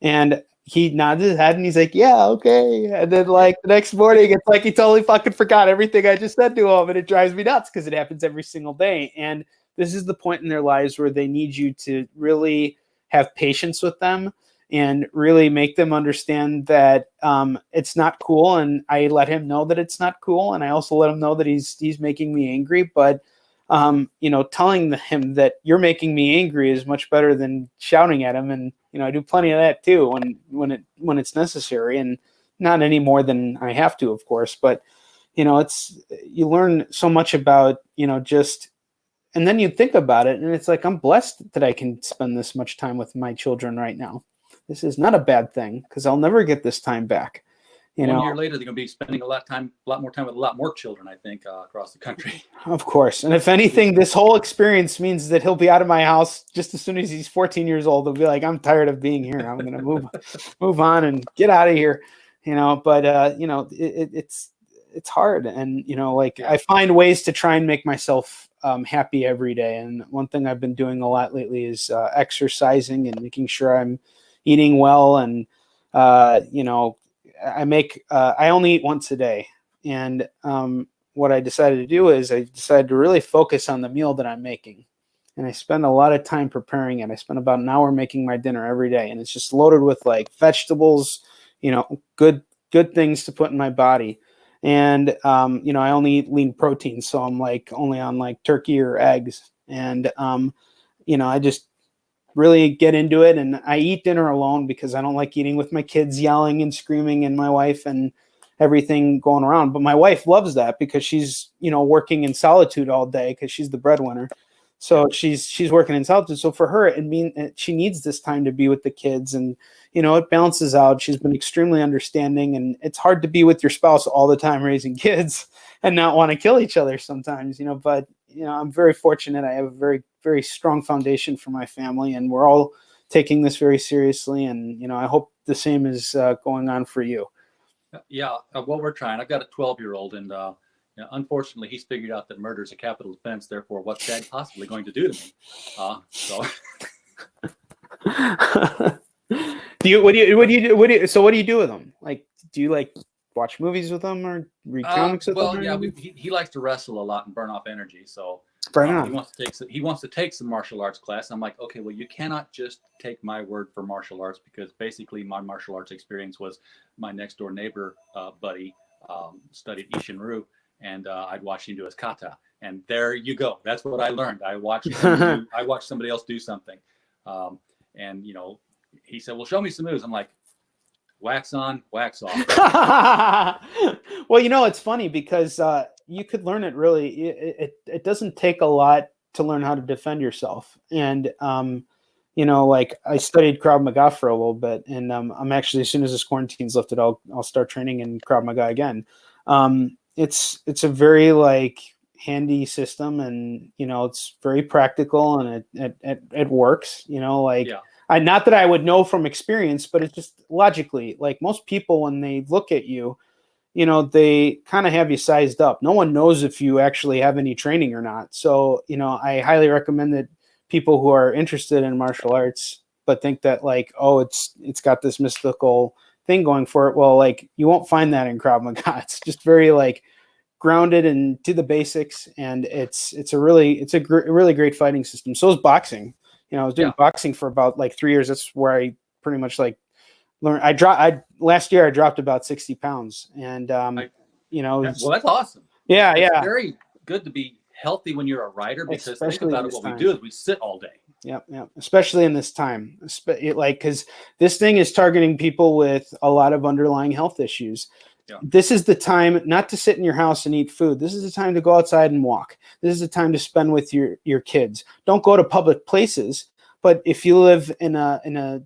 And he nodded his head and he's like, yeah, okay. And then like the next morning, it's like he totally fucking forgot everything I just said to him, and it drives me nuts, because it happens every single day. And this is the point in their lives where they need you to really have patience with them and really make them understand that it's not cool. And I let him know that it's not cool. And I also let him know that he's making me angry. But, telling him that you're making me angry is much better than shouting at him. And, I do plenty of that too when it's necessary, and not any more than I have to, of course. But, you learn so much about, and then you think about it and it's like, I'm blessed that I can spend this much time with my children right now. This is not a bad thing, because I'll never get this time back. 1 year later, they're going to be spending a lot more time with a lot more children, I think, across the country. Of course. And if anything, this whole experience means that he'll be out of my house just as soon as he's 14 years old. He'll be like, I'm tired of being here. I'm going to move on and get out of here. But it's hard. And, I find ways to try and make myself happy every day. And one thing I've been doing a lot lately is exercising and making sure I'm eating well. And, I only eat once a day. And what I decided to do is I decided to really focus on the meal that I'm making. And I spend a lot of time preparing it. I spend about an hour making my dinner every day. And it's just loaded with like vegetables, good things to put in my body. And, I only eat lean protein. So I'm like only on like turkey or eggs. And, I just really get into it. And I eat dinner alone, because I don't like eating with my kids yelling and screaming, and my wife and everything going around. But my wife loves that, because she's, working in solitude all day, because she's the breadwinner. So she's working in solitude. So for her, she needs this time to be with the kids, and, it balances out. She's been extremely understanding, and it's hard to be with your spouse all the time raising kids and not want to kill each other sometimes, but, I'm very fortunate. I have a very, very strong foundation for my family, and we're all taking this very seriously. And, I hope the same is going on for you. Yeah. Well, we're trying. I've got a 12-year-old, and unfortunately, he's figured out that murder is a capital offense. Therefore, what's Dad possibly going to do to me? So. What do you do with them? Like, do you like watch movies with them or read comics with them? Well, yeah, he likes to wrestle a lot and burn off energy. So he wants to take some martial arts class. I'm like, okay, well, you cannot just take my word for martial arts, because basically my martial arts experience was my next door neighbor buddy studied Ishinru, and I'd watch him do his kata. And there you go. That's what I learned. I watched somebody else do something. And, you know, he said, well, show me some moves. I'm like, wax on, wax off. Well, you know, it's funny because you could learn it really. It doesn't take a lot to learn how to defend yourself. And, you know, like I studied Krav Maga for a little bit, and I'm actually, as soon as this quarantine's lifted, I'll start training in Krav Maga again. It's a very like handy system, and you know, it's very practical, and it works. You know, like not that I would know from experience, but it's just logically, like most people when they look at you, you know, they kind of have you sized up. No one knows if you actually have any training or not. So, you know, I highly recommend that people who are interested in martial arts but think that like, oh, it's got this mystical thing going for it. Well, like you won't find that in Krav Maga. It's just very like grounded and to the basics, and it's a really great fighting system. So is boxing. You know, I was doing boxing for about like 3 years. That's where I pretty much like learned. Last year I dropped about 60 pounds, and you know, well, that's awesome. It's very good to be healthy when you're a writer, because especially think about it, what we do is we sit all day. Yeah. Especially in this time, like, because this thing is targeting people with a lot of underlying health issues. Yeah. This is the time not to sit in your house and eat food. This is the time to go outside and walk. This is the time to spend with your kids. Don't go to public places. But if you live in a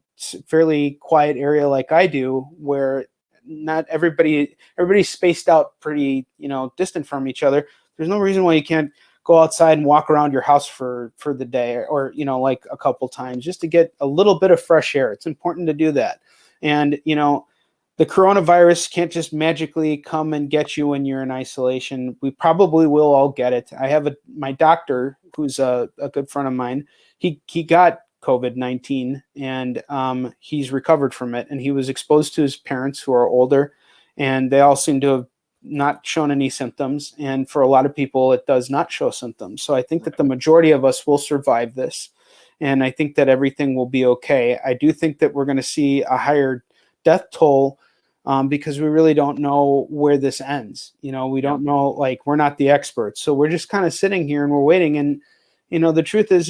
fairly quiet area like I do, where not everybody's spaced out pretty, you know, distant from each other, there's no reason why you can't go outside and walk around your house for the day, or, you know, like a couple times, just to get a little bit of fresh air. It's important to do that. And, you know, the coronavirus can't just magically come and get you when you're in isolation. We probably will all get it. I have my doctor, who's a good friend of mine. He got COVID-19, and he's recovered from it. And he was exposed to his parents, who are older, and they all seem to have not shown any symptoms. And for a lot of people, it does not show symptoms. So I think that the majority of us will survive this. And I think that everything will be okay. I do think that we're going to see a higher death toll, because we really don't know where this ends. You know, we don't know, like, we're not the experts. So we're just kind of sitting here and we're waiting. And, you know, the truth is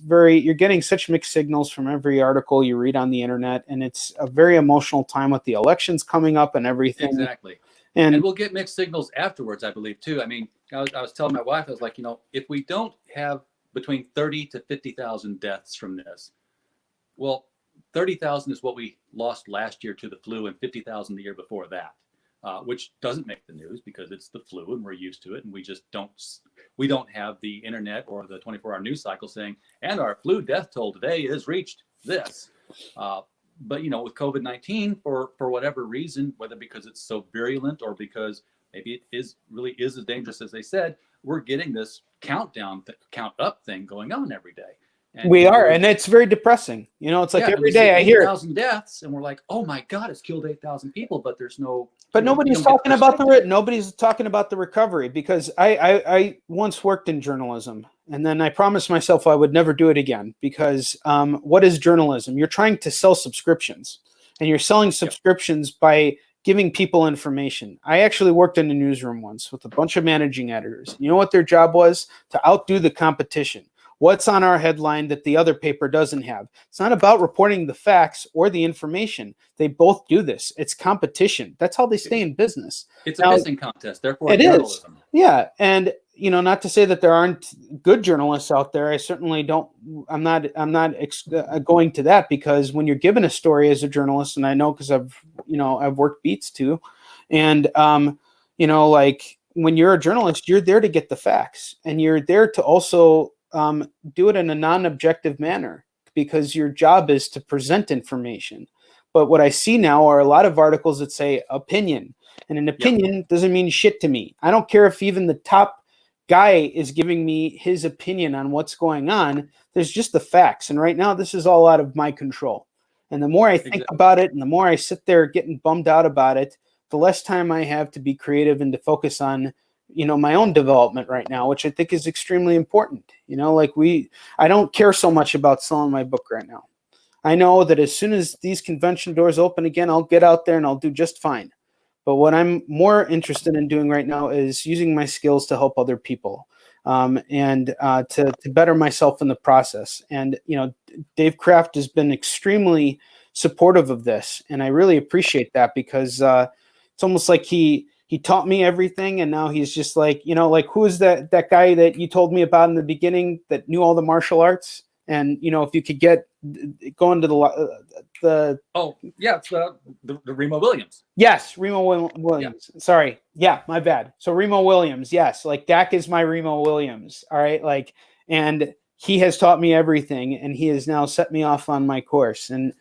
you're getting such mixed signals from every article you read on the internet. And it's a very emotional time with the elections coming up and everything. Exactly. And we'll get mixed signals afterwards, I believe, too. I mean, I was telling my wife, I was like, you know, if we don't have between 30 to 50,000 deaths from this, well, 30,000 is what we lost last year to the flu, and 50,000 the year before that, which doesn't make the news because it's the flu and we're used to it. And we just don't have the internet or the 24-hour news cycle saying, and our flu death toll today has reached this. But, you know, with COVID-19, for whatever reason, whether because it's so virulent or because maybe it really is as dangerous as they said, we're getting this count up thing going on every day. And we are, and it's very depressing. You know, it's like every day I hear 8,000 deaths, and we're like, "Oh my God, it's killed 8,000 people," but there's no. But nobody's talking about the recovery, because I once worked in journalism, and then I promised myself I would never do it again, because what is journalism? You're trying to sell subscriptions, and you're selling subscriptions by giving people information. I actually worked in a newsroom once with a bunch of managing editors. You know what their job was? To outdo the competition. What's on our headline that the other paper doesn't have? It's not about reporting the facts or the information. They both do this. It's competition. That's how they stay in business. It's a pissing contest. Therefore, it journalism. Yeah. And, you know, not to say that there aren't good journalists out there. I certainly don't. I'm not going to that, because when you're given a story as a journalist, and I know because I've worked beats too. And, you know, like when you're a journalist, you're there to get the facts, and you're there to also do it in a non-objective manner, because your job is to present information. But what I see now are a lot of articles that say opinion, and an opinion doesn't mean shit to me. I don't care if even the top guy is giving me his opinion on what's going on. There's just the facts. And right now, this is all out of my control. And the more I think about it, and the more I sit there getting bummed out about it, the less time I have to be creative and to focus on, you know, my own development right now, which I think is extremely important. You know, like I don't care so much about selling my book right now. I know that as soon as these convention doors open again, I'll get out there and I'll do just fine. But what I'm more interested in doing right now is using my skills to help other people. and to better myself in the process. And, Dave Kraft has been extremely supportive of this. And I really appreciate that because it's almost like he taught me everything. And now he's just like, like who is that guy that you told me about in the beginning that knew all the martial arts? And, if you could go into the Oh, yeah, it's the Remo Williams. Yes, Remo Williams. Yeah. Sorry. Yeah, my bad. So Remo Williams, yes. Like Dak is my Remo Williams. All right. Like, and he has taught me everything and he has now set me off on my course. And,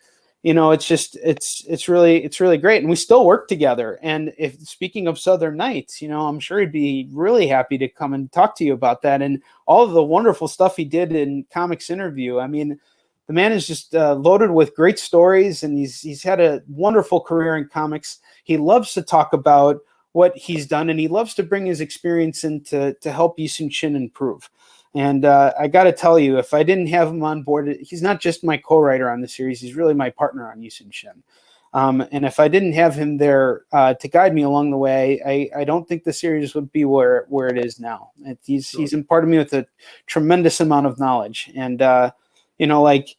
it's just, it's really great. And we still work together. And if speaking of Southern Nights, I'm sure he'd be really happy to come and talk to you about that and all of the wonderful stuff he did in Comics Interview. I mean, the man is just loaded with great stories, and he's had a wonderful career in comics. He loves to talk about what he's done, and he loves to bring his experience in to help Yisun Shin improve. And I got to tell you, if I didn't have him on board, he's not just my co-writer on the series. He's really my partner on Yisun Shin. And if I didn't have him there to guide me along the way, I don't think the series would be where it is now. He's imparted me with a tremendous amount of knowledge. And, like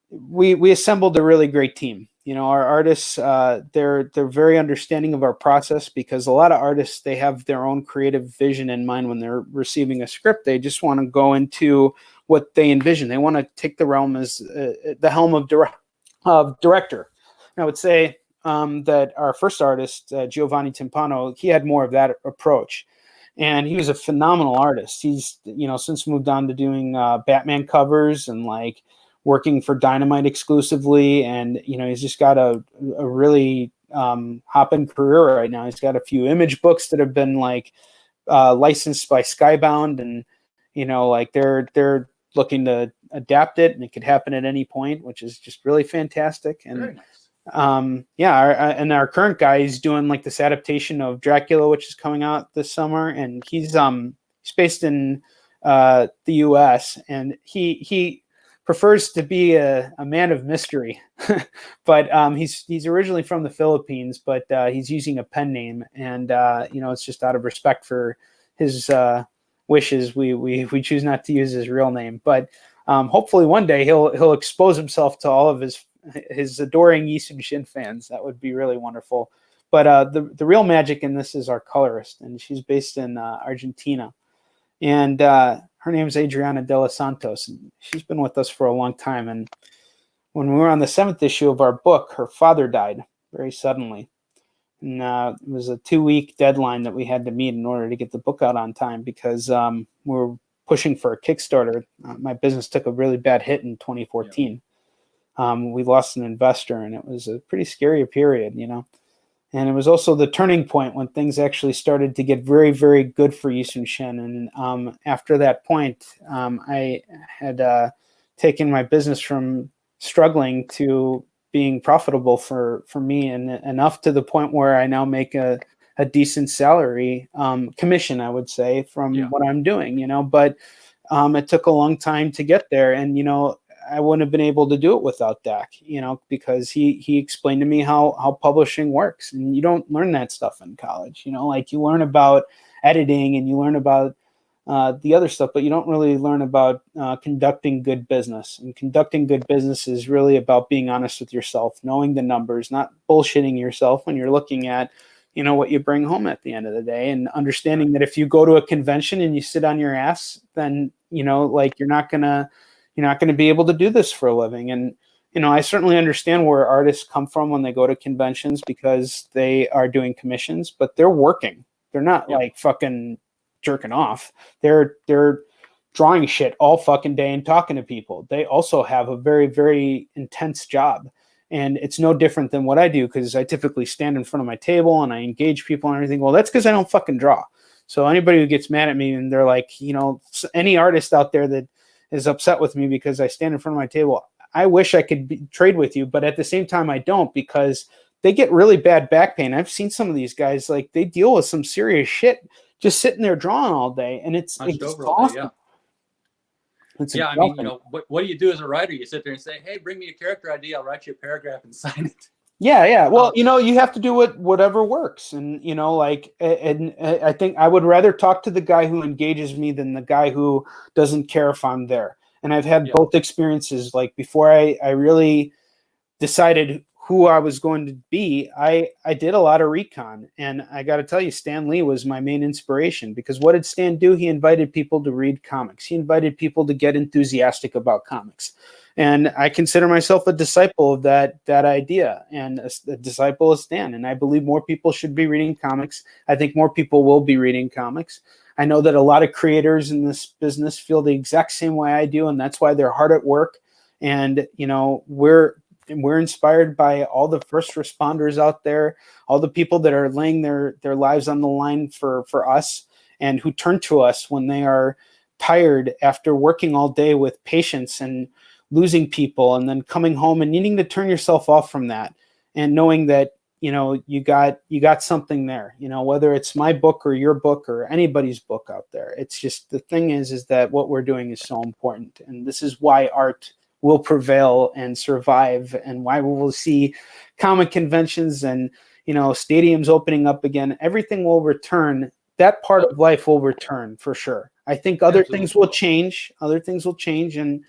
we assembled a really great team. Our artists, they're very understanding of our process because a lot of artists, they have their own creative vision in mind when they're receiving a script. They just want to go into what they envision. They want to take the realm as the helm of director. And I would say that our first artist, Giovanni Timpano, he had more of that approach. And he was a phenomenal artist. He's, since moved on to doing Batman covers and like working for Dynamite exclusively. And, he's just got a really hopping career right now. He's got a few Image books that have been like licensed by Skybound. And, like they're looking to adapt it and it could happen at any point, which is just really fantastic. And very nice. And our current guy is doing like this adaptation of Dracula, which is coming out this summer, and he's based in the U.S. and he prefers to be a man of mystery, but he's originally from the Philippines, but he's using a pen name, and it's just out of respect for his wishes. We choose not to use his real name, but hopefully one day he'll expose himself to all of his adoring Yisun Shin fans. That would be really wonderful. But the real magic in this is our colorist, and she's based in Argentina. And her name's Adriana de los Santos, and she's been with us for a long time. And when we were on the 7th issue of our book, her father died very suddenly. And it was a 2-week deadline that we had to meet in order to get the book out on time because we were pushing for a Kickstarter. My business took a really bad hit in 2014. Yeah. We lost an investor, and it was a pretty scary period, And it was also the turning point when things actually started to get very, very good for Yisun Shin. And after that point, I had taken my business from struggling to being profitable for me, and enough to the point where I now make a decent salary, commission, I would say, from what I'm doing, But it took a long time to get there. And, I wouldn't have been able to do it without Dak, because he explained to me how publishing works. And you don't learn that stuff in college, like you learn about editing and you learn about the other stuff, but you don't really learn about conducting good business. And conducting good business is really about being honest with yourself, knowing the numbers, not bullshitting yourself when you're looking at, what you bring home at the end of the day, and understanding that if you go to a convention and you sit on your ass, then, like you're not going to be able to do this for a living. And, I certainly understand where artists come from when they go to conventions because they are doing commissions, but they're working. They're not like fucking jerking off. They're drawing shit all fucking day and talking to people. They also have a very, very intense job. And it's no different than what I do because I typically stand in front of my table and I engage people and everything. Well, that's because I don't fucking draw. So anybody who gets mad at me and they're like, any artist out there that is upset with me because I stand in front of my table, I wish I could trade with you, but at the same time I don't, because they get really bad back pain. I've seen some of these guys, like they deal with some serious shit just sitting there drawing all day, and it's exhausting. I mean, what do you do as a writer? You sit there and say, hey, bring me a character idea, I'll write you a paragraph and sign it. Yeah. Well, you have to do whatever works, and and I think I would rather talk to the guy who engages me than the guy who doesn't care if I'm there. And I've had Yeah. both experiences. Like before I really decided who I was going to be, I did a lot of recon, and I got to tell you, Stan Lee was my main inspiration, because what did Stan do? He invited people to read comics. He invited people to get enthusiastic about comics. And I consider myself a disciple of that idea, and a disciple of Stan. And I believe more people should be reading comics. I think more people will be reading comics. I know that a lot of creators in this business feel the exact same way I do, and that's why they're hard at work. And we're inspired by all the first responders out there, all the people that are laying their lives on the line for us, and who turn to us when they are tired after working all day with patients and losing people, and then coming home and needing to turn yourself off from that, and knowing that you got something there, whether it's my book or your book or anybody's book out there. It's just, the thing is that what we're doing is so important, and this is why art will prevail and survive, and why we will see comic conventions and stadiums opening up again. Everything will return. That part of life will return for sure. I think other things will change. And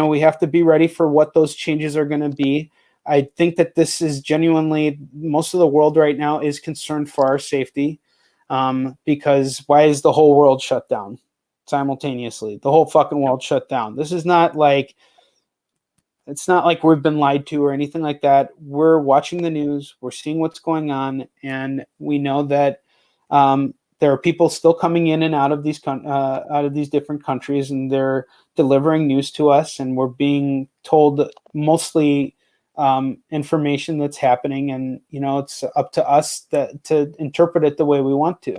we have to be ready for what those changes are going to be. I think that this is genuinely, most of the world right now is concerned for our safety, because why is the whole world shut down simultaneously? The whole fucking world shut down. This is not like, it's not like we've been lied to or anything like that. We're watching the news. We're seeing what's going on, and we know that there are people still coming in and out of these different countries, and they're delivering news to us, and we're being told mostly information that's happening, and it's up to us to interpret it the way we want to.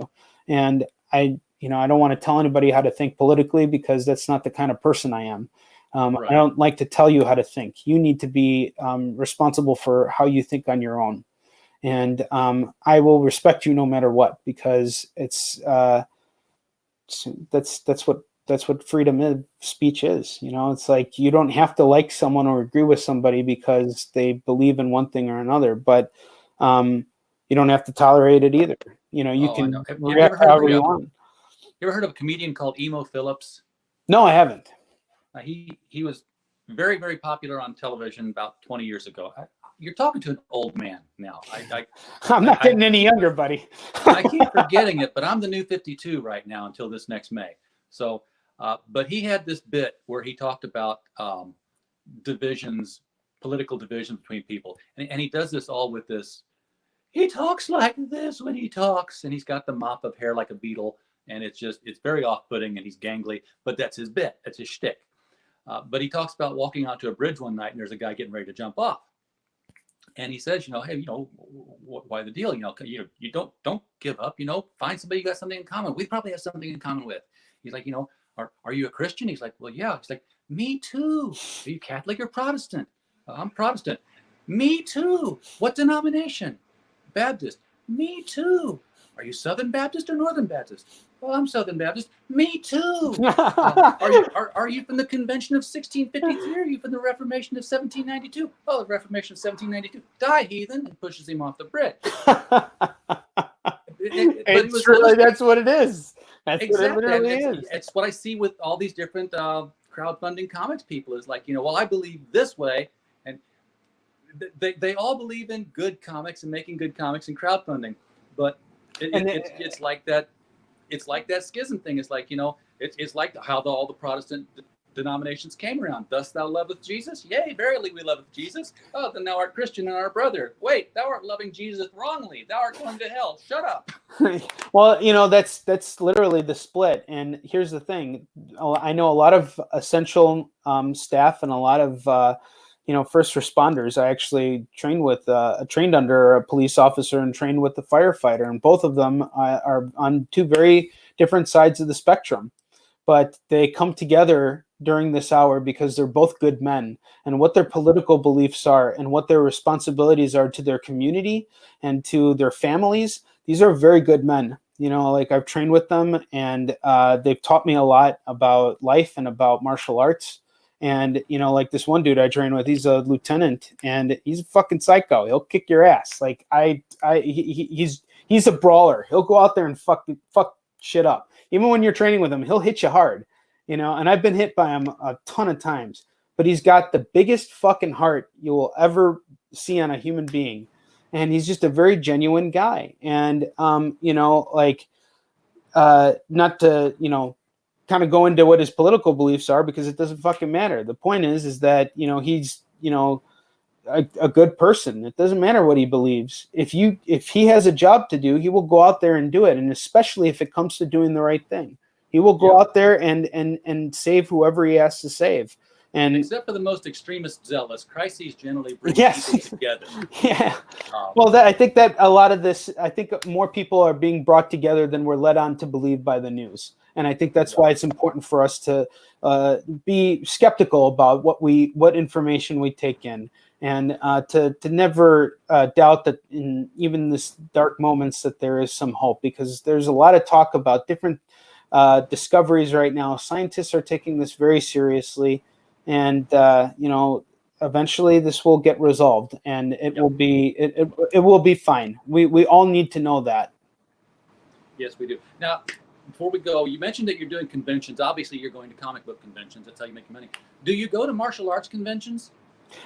And I don't want to tell anybody how to think politically, because that's not the kind of person I am. Right. I don't like to tell you how to think. You need to be responsible for how you think on your own. And I will respect you no matter what, because that's what freedom of speech is. It's like, you don't have to like someone or agree with somebody because they believe in one thing or another, but you don't have to tolerate it either. You can react however you want. You ever heard of a comedian called Emo Phillips? No, I haven't. He was very, very popular on television about 20 years ago. You're talking to an old man now. I'm not getting any younger, buddy. I keep forgetting it, but I'm the new 52 right now until this next May. So, but he had this bit where he talked about political divisions between people. And he does this all with this. He talks like this when he talks, and he's got the mop of hair like a beetle. And it's very off-putting, and he's gangly, but that's his bit. That's his shtick. But he talks about walking onto a bridge one night, and there's a guy getting ready to jump off. And he says, hey, why the deal? You don't give up. Find somebody you got something in common. We probably have something in common with. He's like, are you a Christian? He's like, well, yeah. He's like, me too. Are you Catholic or Protestant? I'm Protestant. Me too. What denomination? Baptist. Me too. Are you Southern Baptist or Northern Baptist? Well, I'm Southern Baptist. Me too. Are you from the Convention of 1653? Or are you from the Reformation of 1792? Oh, the Reformation of 1792. Die, heathen, and pushes him off the bridge. That's what it is. That's exactly. What it really is. It's what I see with all these different crowdfunding comics people. Is like, well, I believe this way, and they all believe in good comics and making good comics and crowdfunding, but it's like that. It's like that schism thing. It's like, it's like how all the Protestant denominations came around. Dost thou loveth Jesus? Yea, verily we loveth Jesus. Oh, then thou art Christian and our brother. Wait, thou art loving Jesus wrongly. Thou art going to hell. Shut up. Well, that's literally the split. And here's the thing. I know a lot of essential staff and a lot of first responders. I actually trained under a police officer and trained with the firefighter, and both of them are on two very different sides of the spectrum, but they come together during this hour because they're both good men, and what their political beliefs are and what their responsibilities are to their community and to their families. These are very good men. Like, I've trained with them, and they've taught me a lot about life and about martial arts. And, like this one dude I train with, he's a lieutenant and he's a fucking psycho. He'll kick your ass. Like he's a brawler. He'll go out there and fuck shit up. Even when you're training with him, he'll hit you hard, and I've been hit by him a ton of times, but he's got the biggest fucking heart you will ever see on a human being. And he's just a very genuine guy. And, not to, kind of go into what his political beliefs are, because it doesn't fucking matter. The point is that, he's, a good person. It doesn't matter what he believes. If he has a job to do, he will go out there and do it. And especially if it comes to doing the right thing, he will go out there and save whoever he has to save. And except for the most extremist zealous, crises generally bring people together. Yeah. Well, I think that a lot of this, I think more people are being brought together than we're led on to believe by the news. And I think that's why it's important for us to be skeptical about what information we take in, and to never doubt that in even this dark moments that there is some hope, because there's a lot of talk about different discoveries right now. Scientists are taking this very seriously. And eventually this will get resolved, and it will be fine. We all need to know that. Yes, we do. Now, before we go, you mentioned that you're doing conventions. Obviously, you're going to comic book conventions. That's how you make your money. Do you go to martial arts conventions?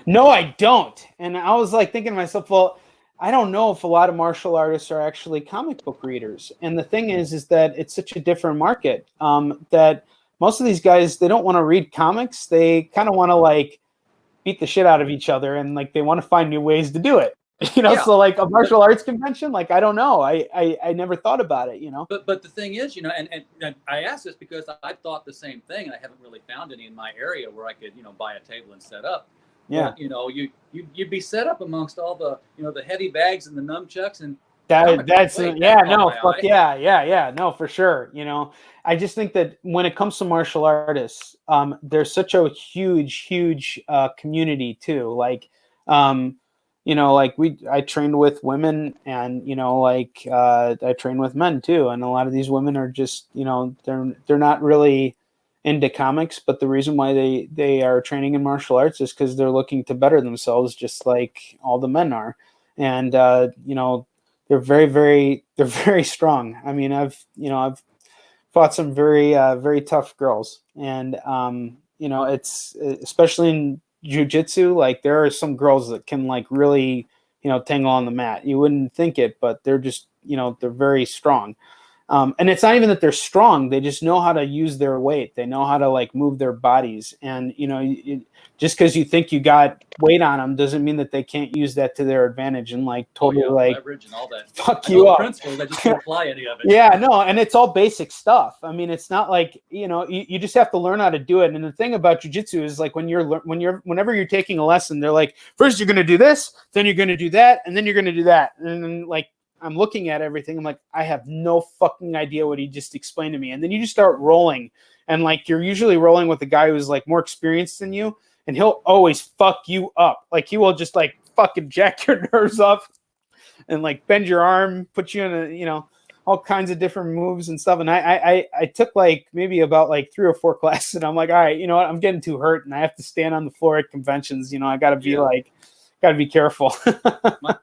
No, I don't. And I was like thinking to myself, well, I don't know if a lot of martial artists are actually comic book readers. And the thing is that it's such a different market that most of these guys, they don't want to read comics. They kind of want to like beat the shit out of each other, and like they want to find new ways to do it. So like a martial arts convention, like I don't know. I never thought about it, But the thing is, and I asked this because I thought the same thing, and I haven't really found any in my area where I could, buy a table and set up. Yeah. But, you'd be set up amongst all the, the heavy bags and the nunchucks and no, for sure. I just think that when it comes to martial artists, there's such a huge community too. Like, I trained with women, and I train with men too, and a lot of these women are just they're not really into comics, but the reason why they are training in martial arts is because they're looking to better themselves, just like all the men are, and they're very strong. I mean, I've fought some very tough girls, and it's especially in jiu-jitsu, like there are some girls that can like really tangle on the mat. You wouldn't think it, but they're just they're very strong. And it's not even that they're strong; they just know how to use their weight. They know how to like move their bodies, and just because you think you got weight on them doesn't mean that they can't use that to their advantage and like totally like leverage and all that. Fuck you up. Principles, I just can't apply any of it. Yeah, no, and it's all basic stuff. I mean, it's not like you just have to learn how to do it. And the thing about jiu-jitsu is like whenever you're taking a lesson, they're like, first you're going to do this, then you're going to do that, and then you're going to do that, and then like. I'm looking at everything. I'm like, I have no fucking idea what he just explained to me. And then you just start rolling, and like you're usually rolling with a guy who's like more experienced than you, and he'll always fuck you up. Like he will just like fucking jack your nerves up and like bend your arm, put you in all kinds of different moves and stuff. And I took like maybe about like 3 or 4 classes, and I'm like, all right, you know what? I'm getting too hurt, and I have to stand on the floor at conventions. I got to be got to be careful.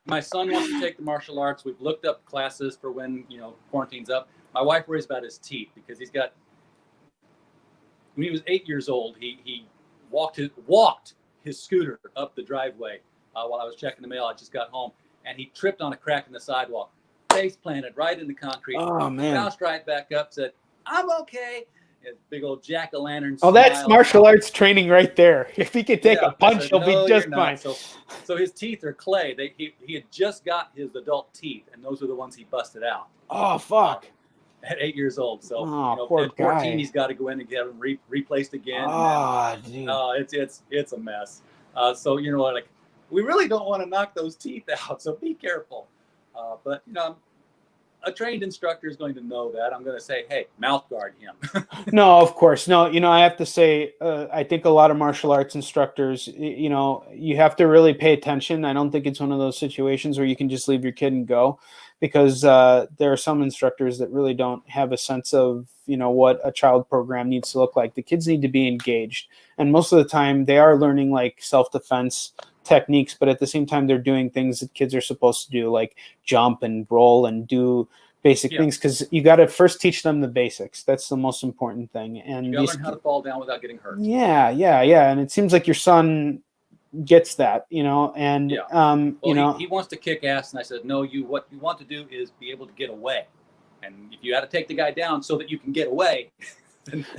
my son wants to take the martial arts. We've looked up classes for when quarantine's up. My wife worries about his teeth because when he was 8 years old, he walked his scooter up the driveway while I was checking the mail. I just got home, and he tripped on a crack in the sidewalk, face planted right in the concrete. Oh man! Bounced right back up. Said, "I'm okay." His big old jack-o'-lantern. Oh, that's martial arts training right there. If he could take a punch, he'll be just fine. So his teeth are clay. He had just got his adult teeth, and those are the ones he busted out. Oh, fuck. At 8 years old. So poor at 14, guy. He's got to go in and get them replaced again. Dude. It's a mess. So like we really don't want to knock those teeth out. So be careful. But a trained instructor is going to know that. I'm going to say, hey, mouth guard him. No, of course. No, I have to say, I think a lot of martial arts instructors, you have to really pay attention. I don't think it's one of those situations where you can just leave your kid and go, because there are some instructors that really don't have a sense of what a child program needs to look like. The kids need to be engaged, and most of the time they are learning like self-defense techniques, but at the same time they're doing things that kids are supposed to do, like jump and roll and do basic things, because you got to first teach them the basics. That's the most important thing. And you got to learn how to fall down without getting hurt. Yeah. And it seems like your son gets that, and he wants to kick ass, and I said, no, what you want to do is be able to get away, and if you had to take the guy down so that you can get away.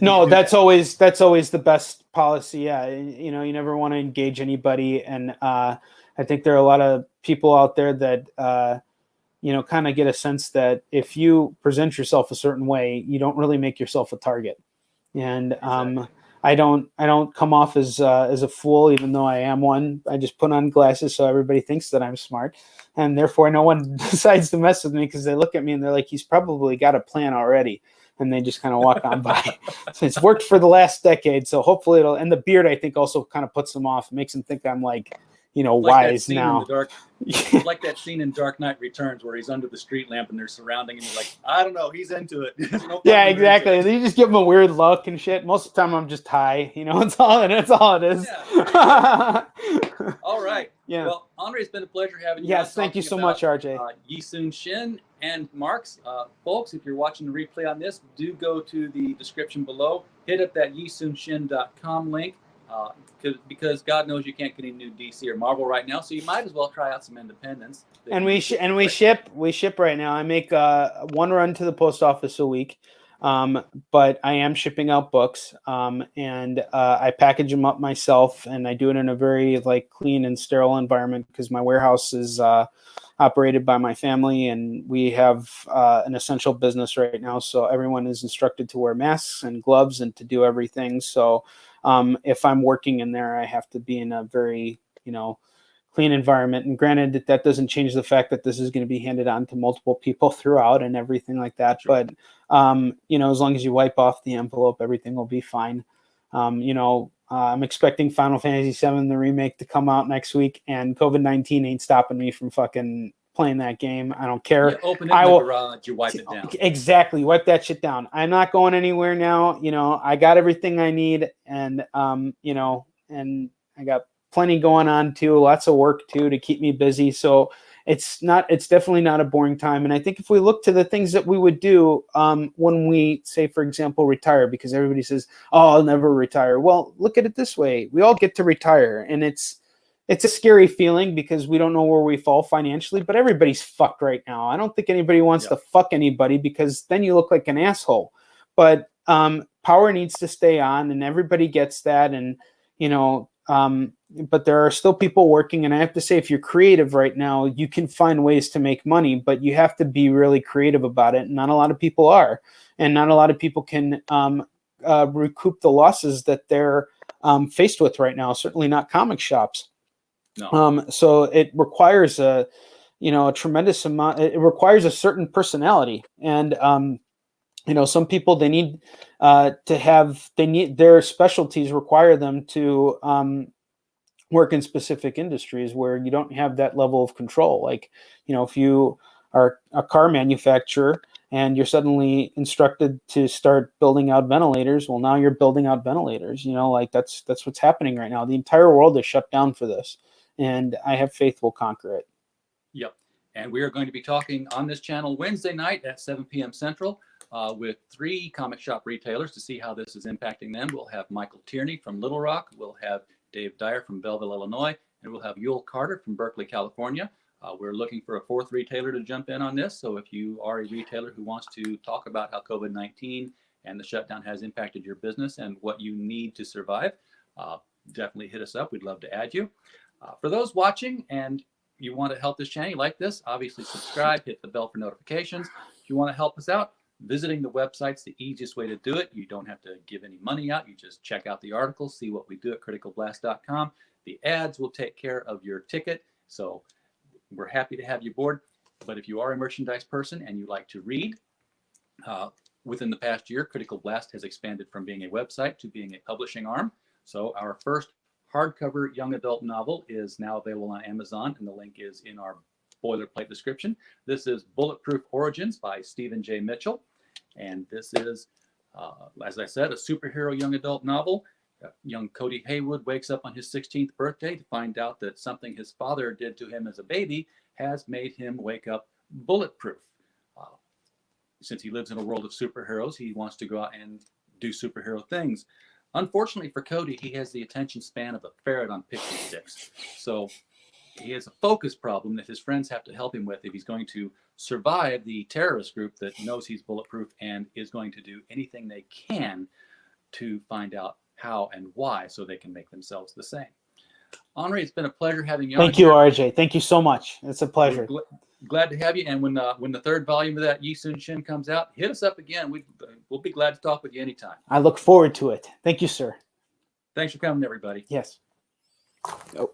No, that's always the best policy. Yeah, you never want to engage anybody, and I think there are a lot of people out there that kind of get a sense that if you present yourself a certain way, you don't really make yourself a target. And Exactly. I don't come off as a fool, even though I am one. I just put on glasses so everybody thinks that I'm smart, and therefore no one decides to mess with me, because they look at me and they're like, he's probably got a plan already, and they just kind of walk on by. So it's worked for the last decade, so hopefully it'll. And the beard, I think, also kind of puts them off, makes them think I'm like wise now. Like that scene in Dark Knight Returns where he's under the street lamp and they're surrounding him. You're like, I don't know, he's into it. Yeah, exactly. You just give him a weird look and shit. Most of the time, I'm just high. That's all it is. Yeah. All right. Yeah. Well, Onrie, it's been a pleasure having you. Yes, thank you so much, RJ. Shin and Marx. Folks, if you're watching the replay on this, do go to the description below. Hit up that YiSoonShin.com link. Because God knows you can't get any new DC or Marvel right now, so you might as well try out some independents. And we ship right now. I make one run to the post office a week, but I am shipping out books, and I package them up myself, and I do it in a very clean and sterile environment, because my warehouse is operated by my family, and we have an essential business right now, so everyone is instructed to wear masks and gloves and to do everything. So if I'm working in there, I have to be in a very, clean environment. And granted, that doesn't change the fact that this is going to be handed on to multiple people throughout and everything like that. Sure. But, as long as you wipe off the envelope, everything will be fine. I'm expecting Final Fantasy VII, the remake, to come out next week, and COVID-19 ain't stopping me from fucking playing that game. I don't care. You open it in the garage, you wipe it down. Exactly. Wipe that shit down. I'm not going anywhere now. I got everything I need, and and I got plenty going on too, lots of work too to keep me busy. So it's definitely not a boring time. And I think if we look to the things that we would do when we say, for example, retire, because everybody says, oh, I'll never retire. Well, look at it this way. We all get to retire, and it's a scary feeling because we don't know where we fall financially, but everybody's fucked right now. I don't think anybody wants to fuck anybody, because then you look like an asshole. But power needs to stay on, and everybody gets that. And, but there are still people working. And I have to say, if you're creative right now, you can find ways to make money, but you have to be really creative about it. And not a lot of people are, and not a lot of people can recoup the losses that they're faced with right now. Certainly not comic shops. No. So it requires a tremendous amount. It requires a certain personality, and some people, they need their specialties require them to work in specific industries where you don't have that level of control. Like, if you are a car manufacturer and you're suddenly instructed to start building out ventilators, well, now you're building out ventilators. That's what's happening right now. The entire world is shut down for this. And I have faith we'll conquer it. Yep. And we are going to be talking on this channel Wednesday night at 7 p.m. Central with 3 comic shop retailers to see how this is impacting them. We'll have Michael Tierney from Little Rock. We'll have Dave Dyer from Belleville, Illinois. And we'll have Yul Carter from Berkeley, California. We're looking for a 4th retailer to jump in on this. So if you are a retailer who wants to talk about how COVID-19 and the shutdown has impacted your business and what you need to survive, definitely hit us up. We'd love to add you. For those watching and you want to help this channel, you like this, obviously subscribe, hit the bell for notifications. If you want to help us out, visiting the website's the easiest way to do it. You don't have to give any money out. You just check out the articles, see what we do at criticalblast.com. The ads will take care of your ticket. So we're happy to have you aboard. But if you are a merchandise person and you like to read, within the past year, Critical Blast has expanded from being a website to being a publishing arm. So our first hardcover young adult novel is now available on Amazon, and the link is in our boilerplate description. This is Bulletproof Origins by Stephen J. Mitchell, and this is As I said, a superhero young adult novel. Young Cody Haywood wakes up on his 16th birthday to find out that something his father did to him as a baby has made him wake up bulletproof. Uh, since he lives in a world of superheroes, he wants to go out and do superhero things. Unfortunately for Cody, he has the attention span of a ferret on pixie sticks. So he has a focus problem that his friends have to help him with if he's going to survive the terrorist group that knows he's bulletproof and is going to do anything they can to find out how and why so they can make themselves the same. Onrie, it's been a pleasure having you on. Thank you, RJ. Thank you so much. It's a pleasure. Glad to have you. And when the third volume of that Shin comes out, hit us up again. We'll be glad to talk with you anytime. I look forward to it. Thank you, sir. Thanks for coming, everybody. Yes. Oh.